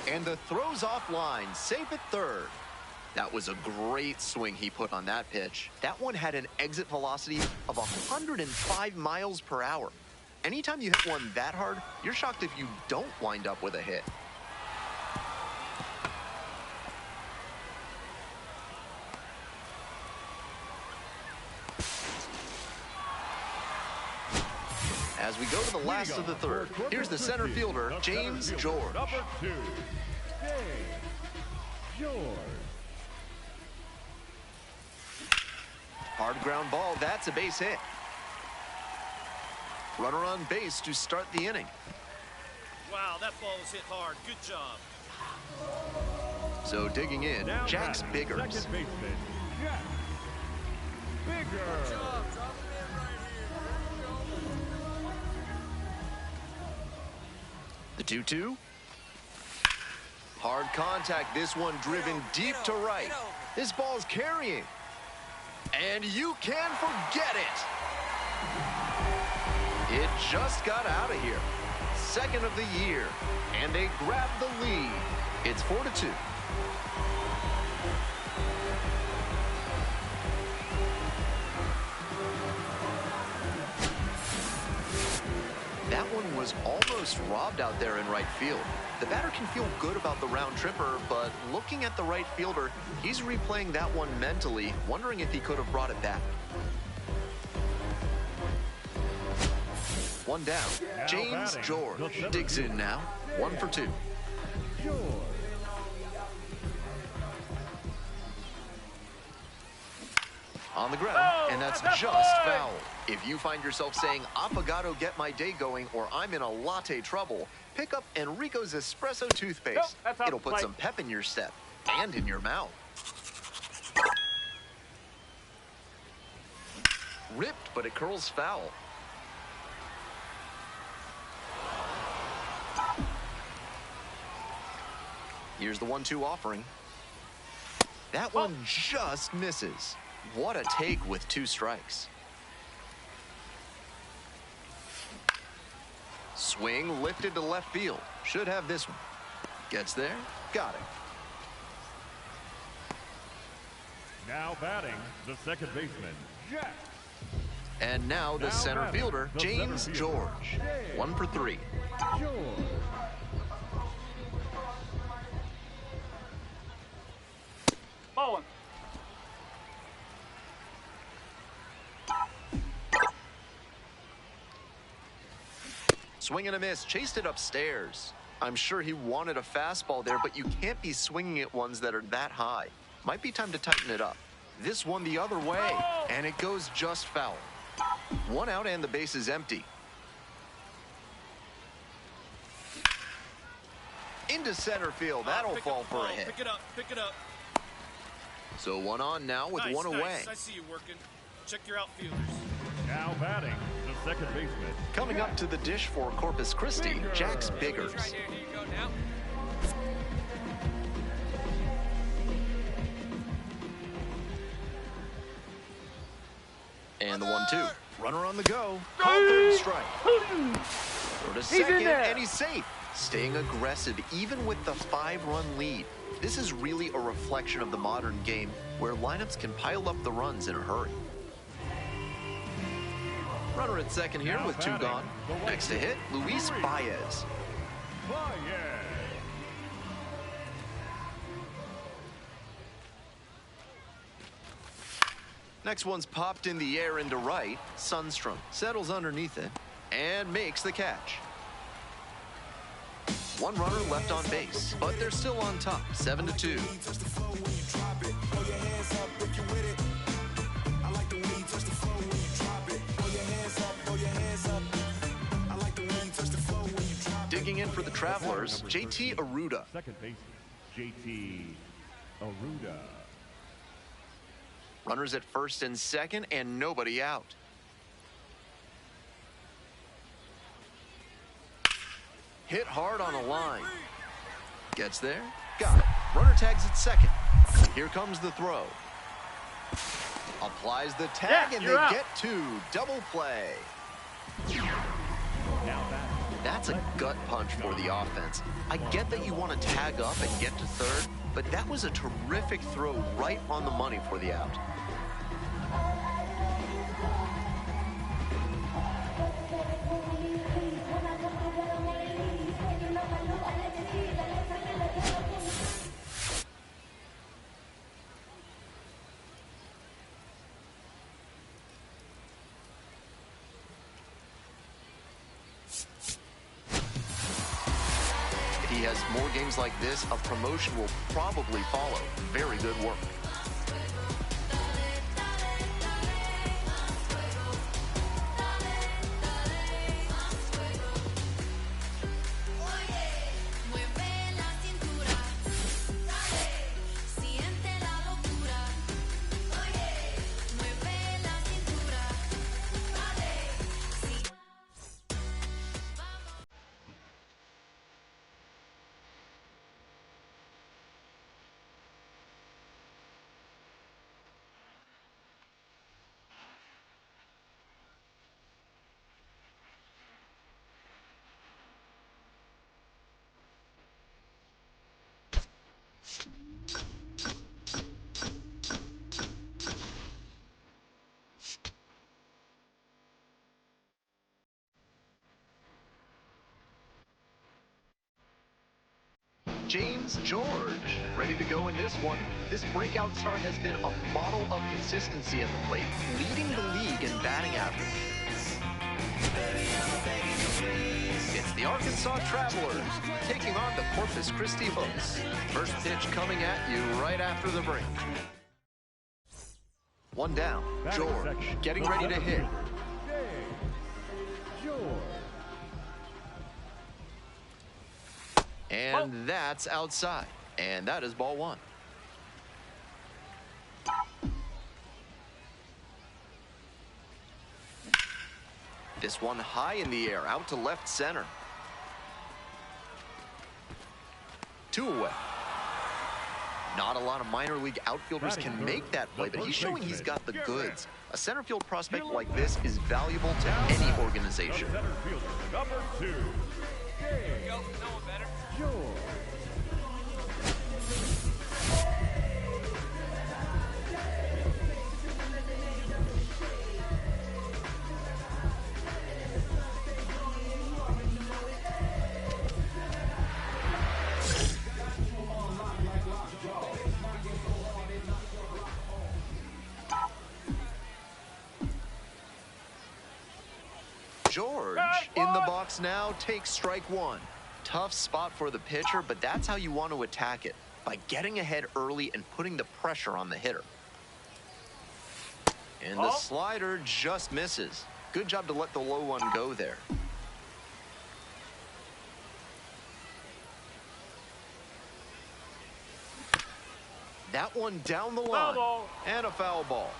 and the throw's offline, safe at third. That was a great swing he put on that pitch. That one had an exit velocity of 105 miles per hour. Anytime you hit one that hard, you're shocked if you don't wind up with a hit. As we go to the last of the third, here's the center fielder, James George. Number 2, James George. Hard ground ball, that's a base hit. Runner on base to start the inning. Wow, that ball was hit hard. Good job. So digging in, Now Jack's batting, Biggers. second baseman, Jack Biggers. The 2-2. Hard contact, this one driven deep to right. This ball's carrying. And you can forget it. It just got out of here. Second of the year. And they grab the lead. It's 4-2. That one was almost robbed out there in right field. The batter can feel good about the round tripper, but looking at the right fielder, he's replaying that one mentally, wondering if he could have brought it back. One down. Now James batting, George digs in now. 1 for 2. George. On the ground, and that's just foul. If you find yourself saying, "Affogato, get my day going," or "I'm in a latte trouble," pick up Enrico's Espresso toothpaste. It'll put some pep in your step and in your mouth. Ripped, but it curls foul. Here's the 1-2 offering. That one just misses. What a take with 2 strikes. Swing lifted to left field. Should have this one. Gets there. Got it. Now batting, the second baseman, Jack. And now the center fielder, James George. 1 for 3. George. Ball one. Swing and a miss, chased it upstairs. I'm sure he wanted a fastball there, but you can't be swinging at ones that are that high. Might be time to tighten it up. This one the other way, and it goes just foul. 1 out and the base is empty. Into center field, that'll fall for a hit. Pick it up, pick it up. So 1 on now with Nice, 1 away. nice. I see you working. Check your outfielders. Now batting, the second baseman. Coming up to the dish for Corpus Christi, Jack's Biggers. Right here, here you go now. And the 1-2. Runner on the go. Call third strike. Throw to second, and he's safe. Staying aggressive even with the 5-run lead. This is really a reflection of the modern game where lineups can pile up the runs in a hurry. Runner at second here with 2 gone. Next to hit, Luis Baez. Next one's popped in the air into right. Sundstrom settles underneath it and makes the catch. 1 runner left on base, but they're still on top, 7-2. Digging in for the Travelers, JT Arruda. Second baseman, JT Arruda. Runners at first and second, and nobody out. Hit hard on a line. Gets there. Got it. Runner tags at second. Here comes the throw. Applies the tag, and they get 2. Double play. That's a gut punch for the offense. I get that you want to tag up and get to third, but that was a terrific throw right on the money for the out. If he has more games like this, a promotion will probably follow. Very good work. James George, ready to go in this one. This breakout start has been a model of consistency at the plate, leading the league in batting average. It's the Arkansas Travelers taking on the Corpus Christi Hooks. First pitch coming at you right after the break. 1 down, George getting ready to hit. And that's outside. And that is ball 1. This one high in the air, out to left center. 2 away. Not a lot of minor league outfielders can make that play, but he's showing he's got the goods. A center field prospect like this is valuable to any organization. Center fielder, number 2. Here we go. No one better. box now takes strike one. Tough spot for the pitcher, but that's how you want to attack it, by getting ahead early and putting the pressure on the hitter. And the slider just misses. Good job to let the low one go there. That one down the line. And a foul ball.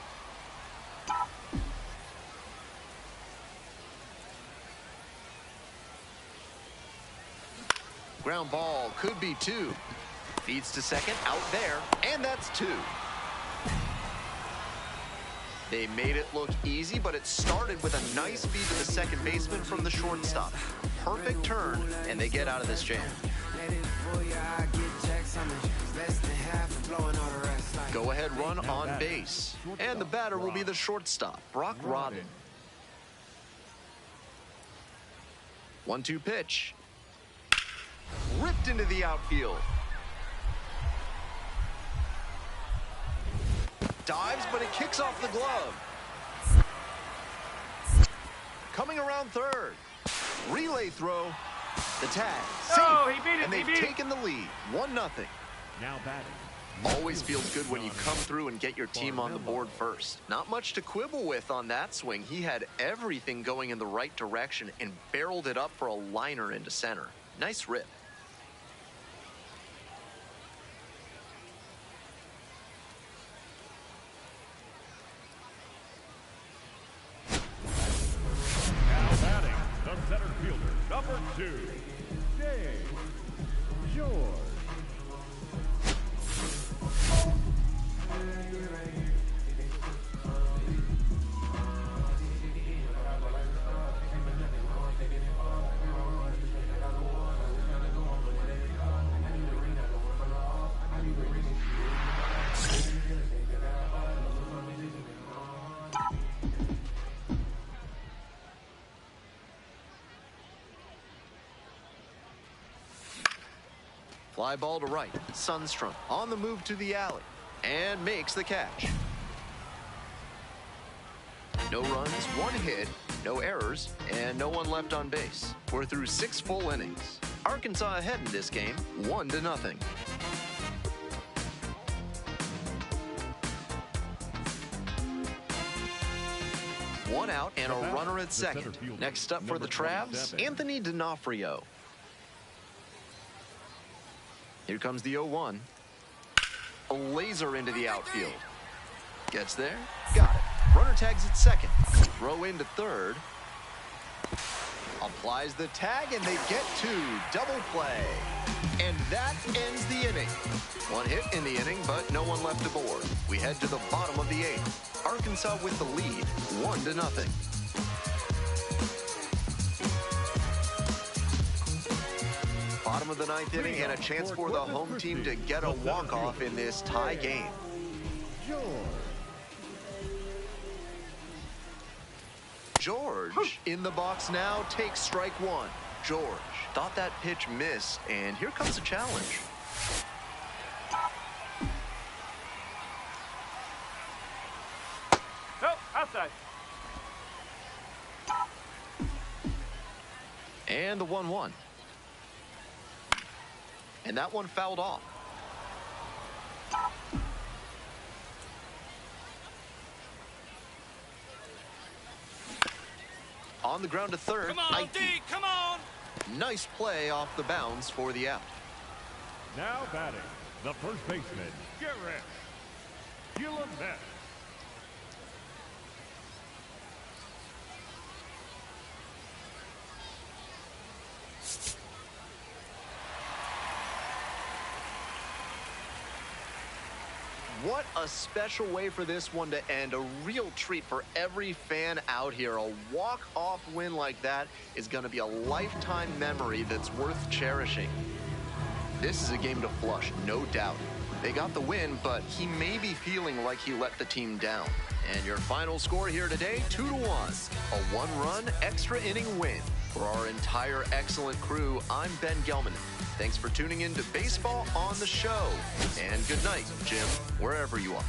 Ground ball, could be two. Feeds to second, out there, and that's two. They made it look easy, but it started with a nice feed to the second baseman from the shortstop. Perfect turn, and they get out of this jam. Go ahead run on base. And the batter will be the shortstop, Brock Rodden. 1-2 pitch. Ripped into the outfield. Dives, but it kicks off the glove. Coming around third. Relay throw. The tag. Safe. He beat it. And they've taken the lead. 1-0. Now batting. Always feels good when you come through and get your team on the board first. Not much to quibble with on that swing. He had everything going in the right direction and barreled it up for a liner into center. Nice rip. Now batting, the center fielder, number 2, Dave George. Fly ball to right. Sundstrom on the move to the alley and makes the catch. No runs, 1 hit, no errors, and no one left on base. We're through 6 full innings. Arkansas ahead in this game, 1-0. One out and a runner at second. Next up for the Travs, Anthony D'Onofrio. Here comes the 0-1. A laser into the outfield. Gets there. Got it. Runner tags at second. Throw into third. Applies the tag, and they get 2. Double play. And that ends the inning. 1 hit in the inning, but no one left aboard. We head to the bottom of the 8th. Arkansas with the lead, 1-0. Bottom of the 9th inning and a chance for the home team to get a walk-off in this tie game. George in the box now takes strike 1. George thought that pitch missed, and here comes the challenge. Nope, outside. And the 1-1. And that one fouled off. On the ground to third. Come on, D, come on! Nice play off the bounds for the out. Now batting, the first baseman, Garrett Gillimet. What a special way for this one to end. A real treat for every fan out here. A walk-off win like that is going to be a lifetime memory that's worth cherishing. This is a game to flush, no doubt. They got the win, but he may be feeling like he let the team down. And your final score here today, 2-1. A 1-run extra inning win. For our entire excellent crew, I'm Ben Gelman. Thanks for tuning in to Baseball on the Show. And good night, Jim, wherever you are.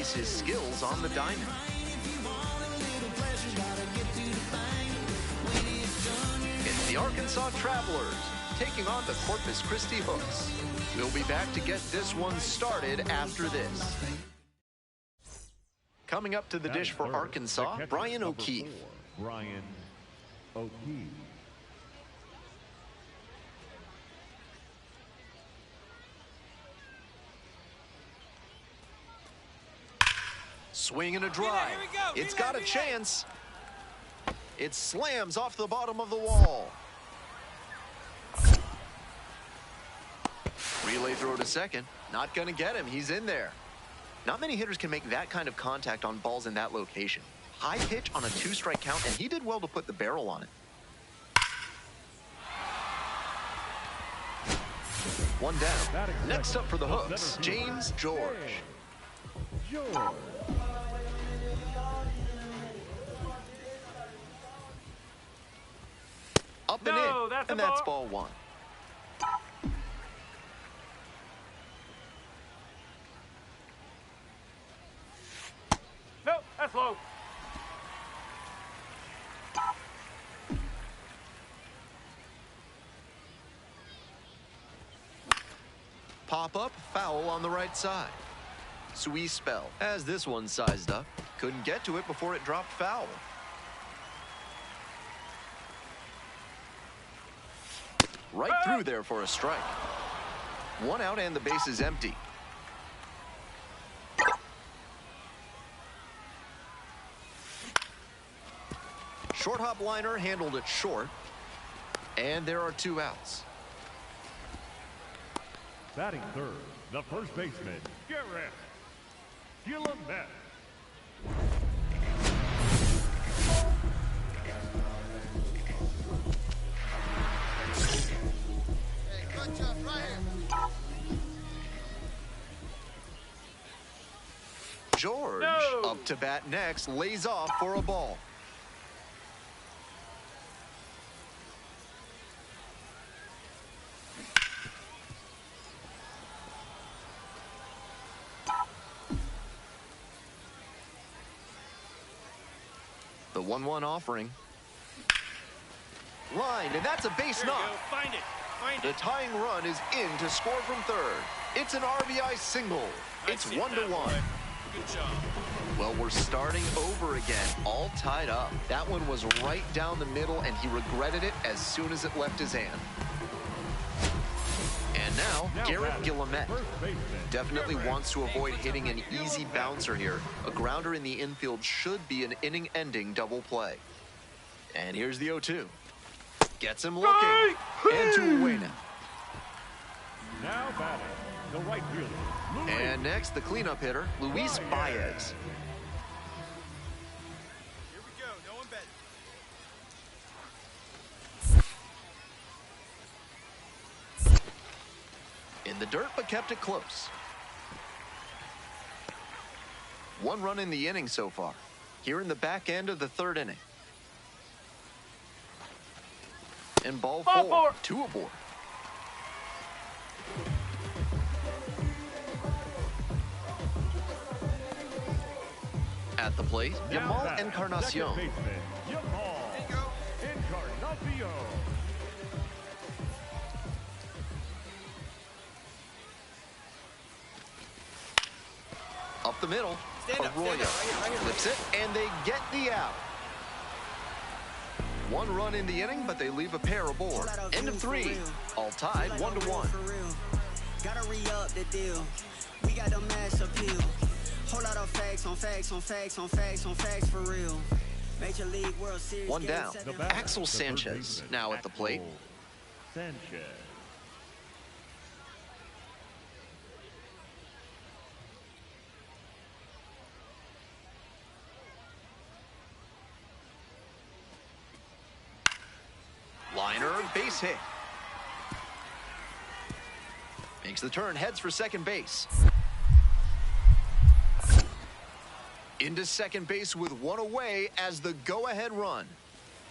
showcase his skills on the diamond. It's the Arkansas Travelers taking on the Corpus Christi Hooks. We'll be back to get this one started after this. Coming up to the dish for Arkansas, Brian O'Keefe. Brian O'Keefe. Swing and a drive. It's got a chance. It slams off the bottom of the wall. Relay throw to second. Not going to get him. He's in there. Not many hitters can make that kind of contact on balls in that location. High pitch on a 2-strike count, and he did well to put the barrel on it. One down. Next up for the Hooks, James George. Up and in, and that's ball one. No, that's low. Pop up, foul on the right side. Sweet spell as this one sized up. Couldn't get to it before it dropped foul. Right through there for a strike. One out and the base is empty. Short hop liner handled it short. And there are 2 outs. Batting third, the first baseman, Garrett Gillimet. George, up to bat next, lays off for a ball. The 1-1 offering. Line, and that's a base knock. Find it. Find The it. tying run is in to score from third. It's an RBI single. It's 1-1. Good job. Well, we're starting over again, all tied up. That one was right down the middle, and he regretted it as soon as it left his hand. And now Garrett Gillimet definitely wants to avoid hitting an easy bouncer here. A grounder in the infield should be an inning-ending double play. And here's the 0-2. Gets him looking. And two away now. Now batting, the right fielder. And next, the cleanup hitter, Luis Baez. Here we go. No one better. In the dirt, but kept it close. 1 run in the inning so far. Here in the back end of the 3rd inning. And ball 4. 2 aboard. At the plate, Yamal Encarnacion. Up the middle, Arroyo flips it, and they get the out. 1 run in the inning, but they leave a pair aboard. End of 3, all tied 1-1. Gotta re-up the deal. We got the mass appeal. Whole lot of facts on facts on facts on facts on facts for real. Major League World Series. 1 down. Axel Sanchez now at the plate. Sanchez. Liner, base hit. Makes the turn, heads for second base. Into second base with 1 away as the go-ahead run.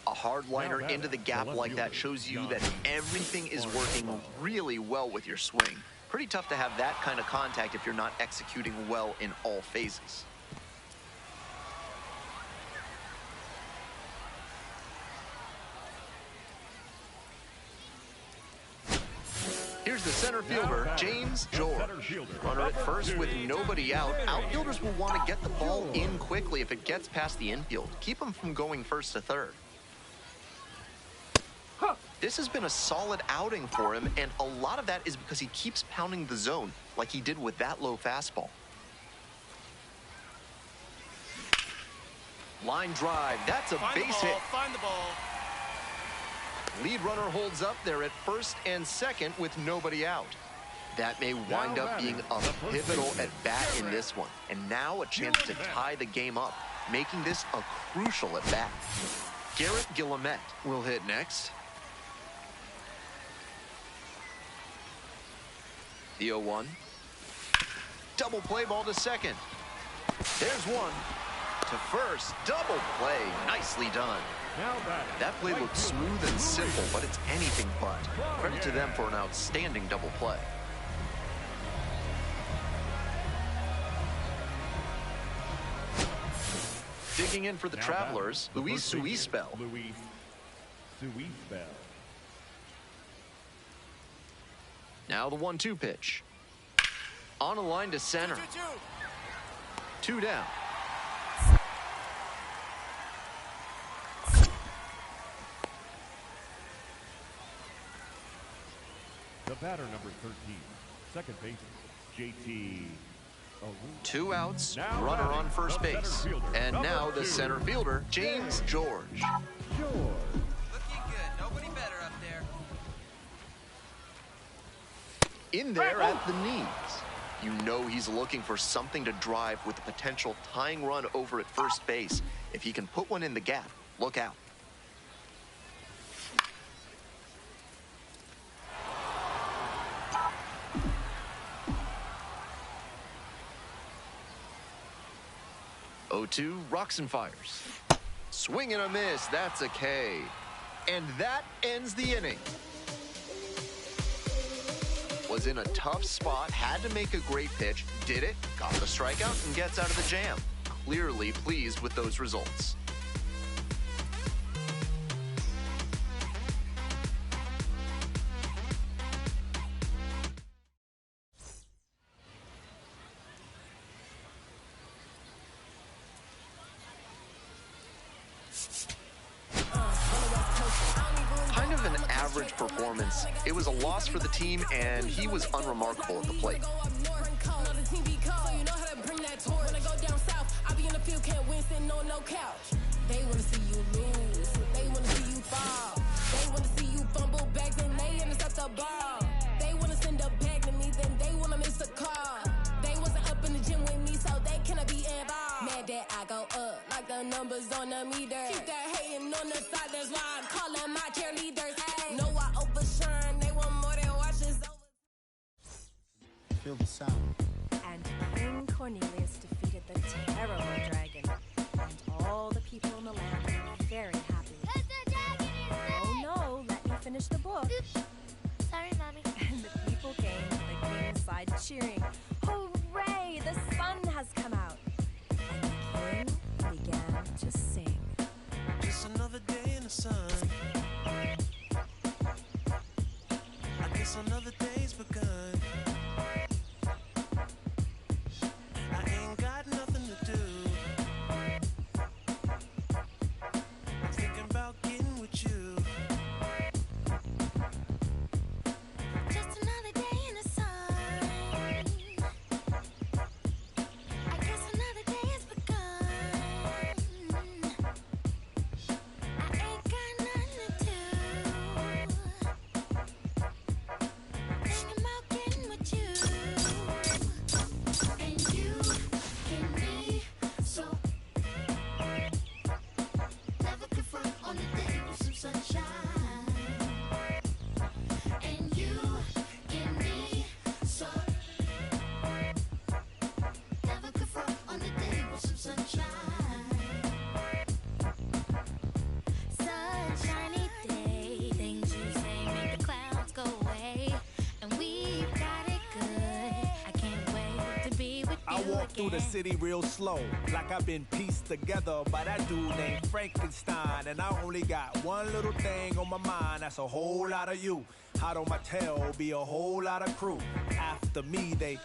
A hard liner into the gap like that shows you that everything is working really well with your swing. Pretty tough to have that kind of contact if you're not executing well in all phases. Here's the center fielder, James George. Runner at first with nobody out. Outfielders will want to get the ball in quickly if it gets past the infield. Keep them from going first to third. This has been a solid outing for him, and a lot of that is because he keeps pounding the zone like he did with that low fastball. Line drive, that's a base hit. Find the ball. Lead runner holds up there at first and second with nobody out. That may wind up being a pivotal at bat in this one. And now a chance to tie the game up, making this a crucial at bat. Garrett Guillemette will hit next. The 0-1. Double play ball to second. There's one. To first. Double play. Nicely done. That play looks smooth and simple, but it's anything but. Credit to them for an outstanding double play. Digging in for the Travelers, Luis Suizbel. Now the 1-2 pitch. On a line to center. 2 down. The batter, number 13, second baseman, JT. 2 outs, runner on first base. And now the center fielder, James George. Looking good. Nobody better up there. In there at the knees. You know he's looking for something to drive with a potential tying run over at first base. If he can put one in the gap, look out. Oh-2, rocks and fires. Swing and a miss, that's a K. And that ends the inning. Was in a tough spot, had to make a great pitch, did it, got the strikeout, and gets out of the jam. Clearly pleased with those results. Kind of an average performance. It was a loss for the team, and he was unremarkable at the plate. They want to see you lose. They want to see you fall. They want to see you fumble back, then they intercept the ball. They want to send a bag to me, then they want to miss a call. They wasn't up in the gym with me, so they cannot be involved. Mad that I go up like the numbers on the meter. Keep that hating on the side, that's why I call them my cheerleaders. Hey, know I overshine. They want more than watches over. Feel the sound. And King Cornelius defeated the terrible dragon. And all the people in the land were very happy. Oh no, let me finish the book. Sorry, Mommy. And the people came to the king's side cheering. Hooray, the sun has come out. And the king began to sing. Just another day in the sun. I guess another day's begun. I ain't got nothing to do. I'm thinking about getting with you. Just another day in the sun. I guess another day has begun. I ain't got nothing through the city real slow, like I've been pieced together by that dude named Frankenstein. And I only got one little thing on my mind, that's a whole lot of you. Hot on my tail, be a whole lot of crew. After me, they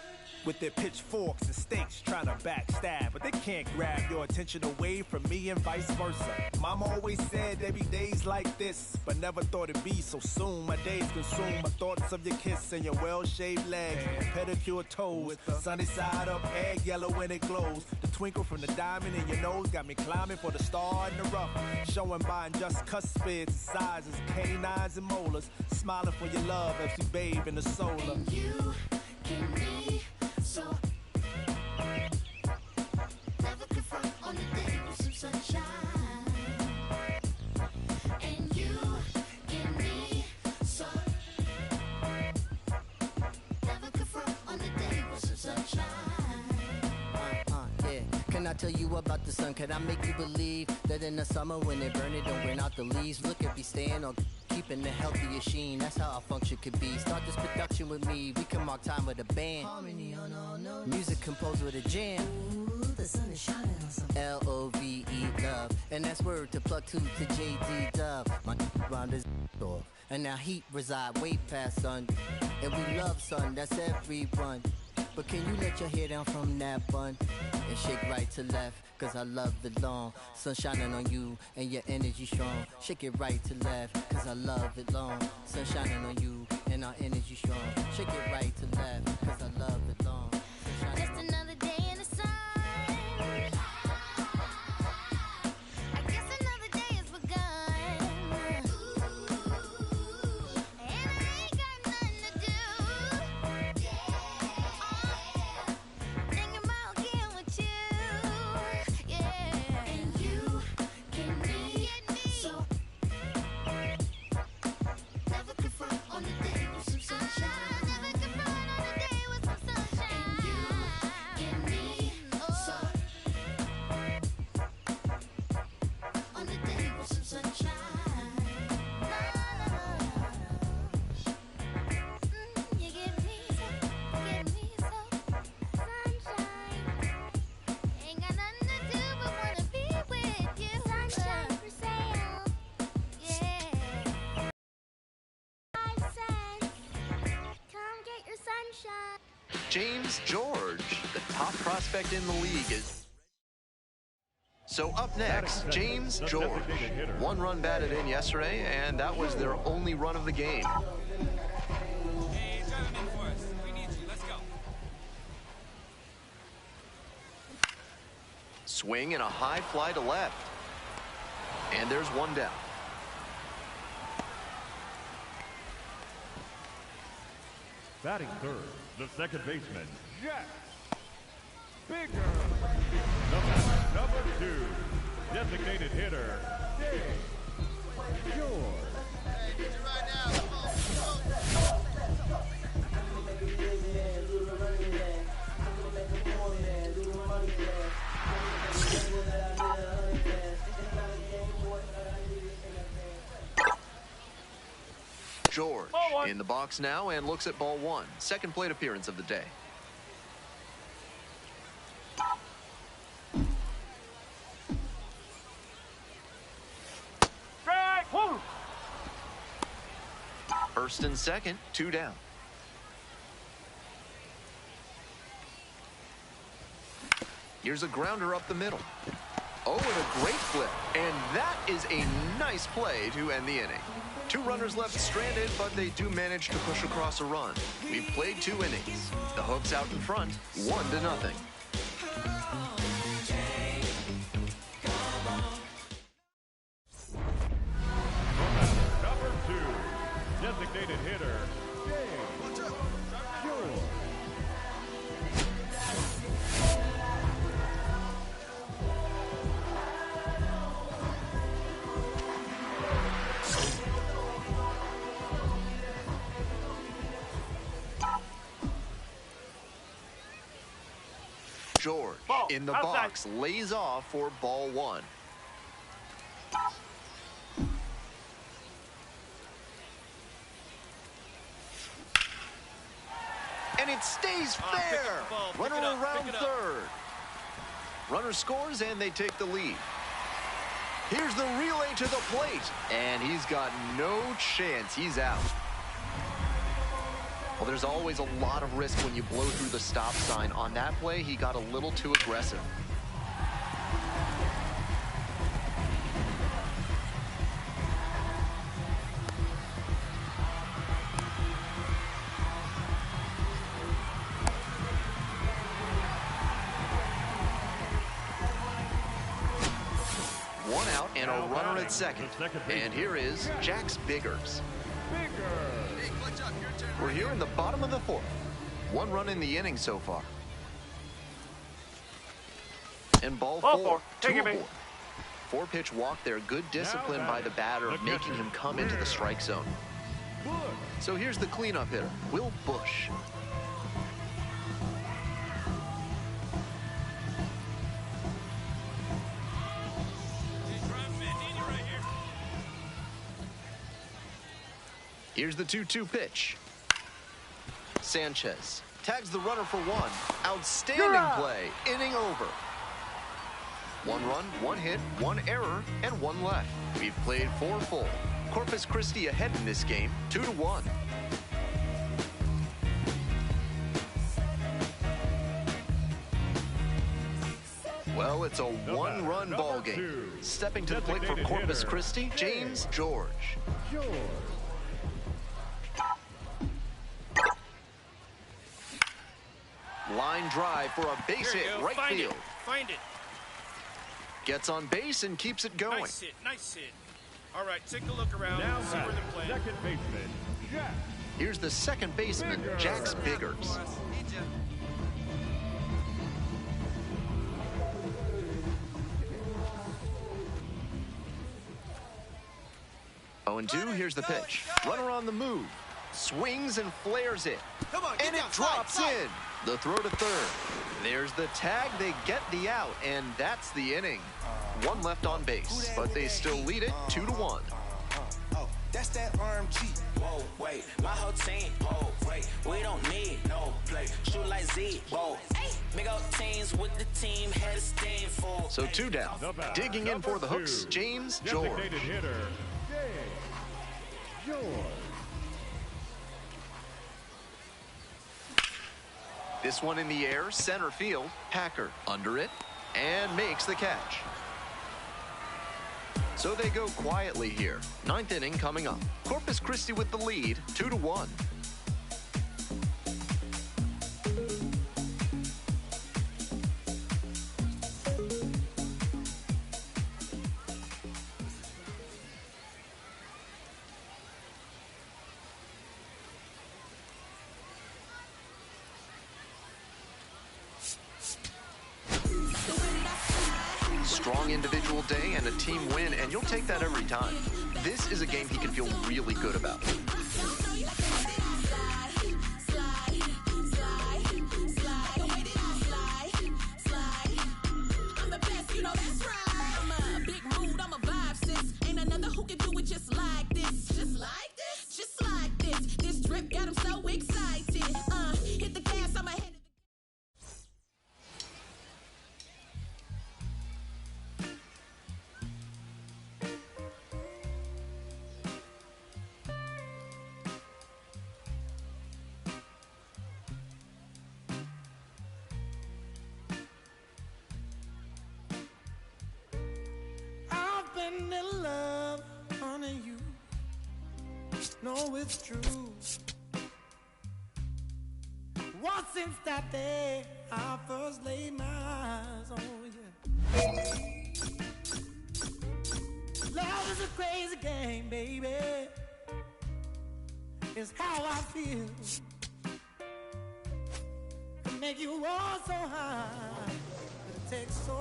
with their pitchforks and stakes trying to backstab, but they can't grab your attention away from me and vice versa. Mama always said there'd be days like this, but never thought it'd be so soon. My days consume my thoughts of your kiss and your well-shaved legs and pedicure toes with the sunny side up, egg yellow when it glows. The twinkle from the diamond in your nose got me climbing for the star in the rough, showing by just cuspids and sizes, canines and molars, smiling for your love as we bathe in the solar. And you can be so never confront on the day with some sunshine. And you can be so never confront on the day with some sunshine. Yeah. Can I tell you about the sun? Can I make you believe that in the summer when they burn it don't burn out the leaves? Look at me staying on keeping the healthiest sheen. That's how our function could be. Start this production with me. We can mark time with a band. Harmony on all notes. Music composed with a jam. Ooh, the sun is shining on something. L-O-V-E, love. And that's word to plug to J.D. Dub. My round is off. And now heat reside way past sun. And we love sun, that's everyone. But can you let your hair down from that bun and shake right to left? Cause I love the long sun shining on you and your energy strong. Shake it right to left, cause I love it long. Sun shining on you and our energy strong. Shake it right to left, cause I love it long. Just another day in the sun. I guess another day has begun. And I ain't got nothing to do. Thinking about getting with you. Yeah. And you can be so never confront on the day with some sunshine. Never confront on the day with some sunshine. And you can be so on the day with some sunshine. You give me so sunshine. Ain't got nothing to do but wanna be with you. Sunshine for sale. Yeah. 5 cents. Come get your sunshine. James George, the top prospect in the league, is... So up next, James George. 1 run batted in yesterday, and that was their only run of the game. Hey, drive him in for us. We need you. Let's go. Swing and a high fly to left. And there's 1 down. Batting third, the second baseman, Jack. Bigger. Number 2, designated hitter, James George. Hey, need you right now. Come on. George in the box now and looks at ball 1. Second plate appearance of the day. Strike! Woo! First and second, 2 down. Here's a grounder up the middle. Oh, and a great flip. And that is a nice play to end the inning. 2 runners left stranded, but they do manage to push across a run. We've played 2 innings. The Hook's out in front, 1-0. Number 2, designated hitter, James George. George in the box lays off for ball 1. And it stays fair. Runner around third. Runner scores, and they take the lead. Here's the relay to the plate, and he's got no chance. He's out. Well, there's always a lot of risk when you blow through the stop sign. On that play, he got a little too aggressive. One out and a runner at second. And here is Jax Biggers. We're here in the bottom of the fourth. One run in the inning so far. And ball four. Two aboard. 4-pitch walk there. Good discipline by the batter, making him come into the strike zone. So here's the cleanup hitter, Will Bush. Here's the 2-2 pitch. Sanchez tags the runner for one. Outstanding play. Inning over. One run, one hit, one error, and one left. We've played 4 full. Corpus Christi ahead in this game, 2-1. Well, it's a one-run ball game. Stepping to the plate for Corpus Christi, James George. Line drive for a base hit, right field. Find it. Gets on base and keeps it going. Nice hit, nice hit. All right, take a look around. Now See where they're playing. second baseman, Jax. Here's the second baseman, Jax Biggers. 0-2, here's the pitch. Runner on the move. Swings and flares it. And it drops in. The throw to third. There's the tag. They get the out, and that's the inning. One left on base, but they still lead it 2-1. That's that arm cheat. Whoa, wait, my whole team. Whoa, wait, we don't need no play. Shoot like Z. Whoa, big old teams with the team had a steam full. So 2 down. Digging in for the hooks, James George. Designated hitter, James George. This one in the air, center field. Packer under it and makes the catch. So they go quietly here. 9th inning coming up. Corpus Christi with the lead, 2-1. Strong individual day and a team win, and you'll take that every time. This is a game he can feel really good about. In love, honey, you know it's true. What since that day I first laid my eyes on you. Love is a crazy game, baby. It's how I feel. To make you all so high, but it takes so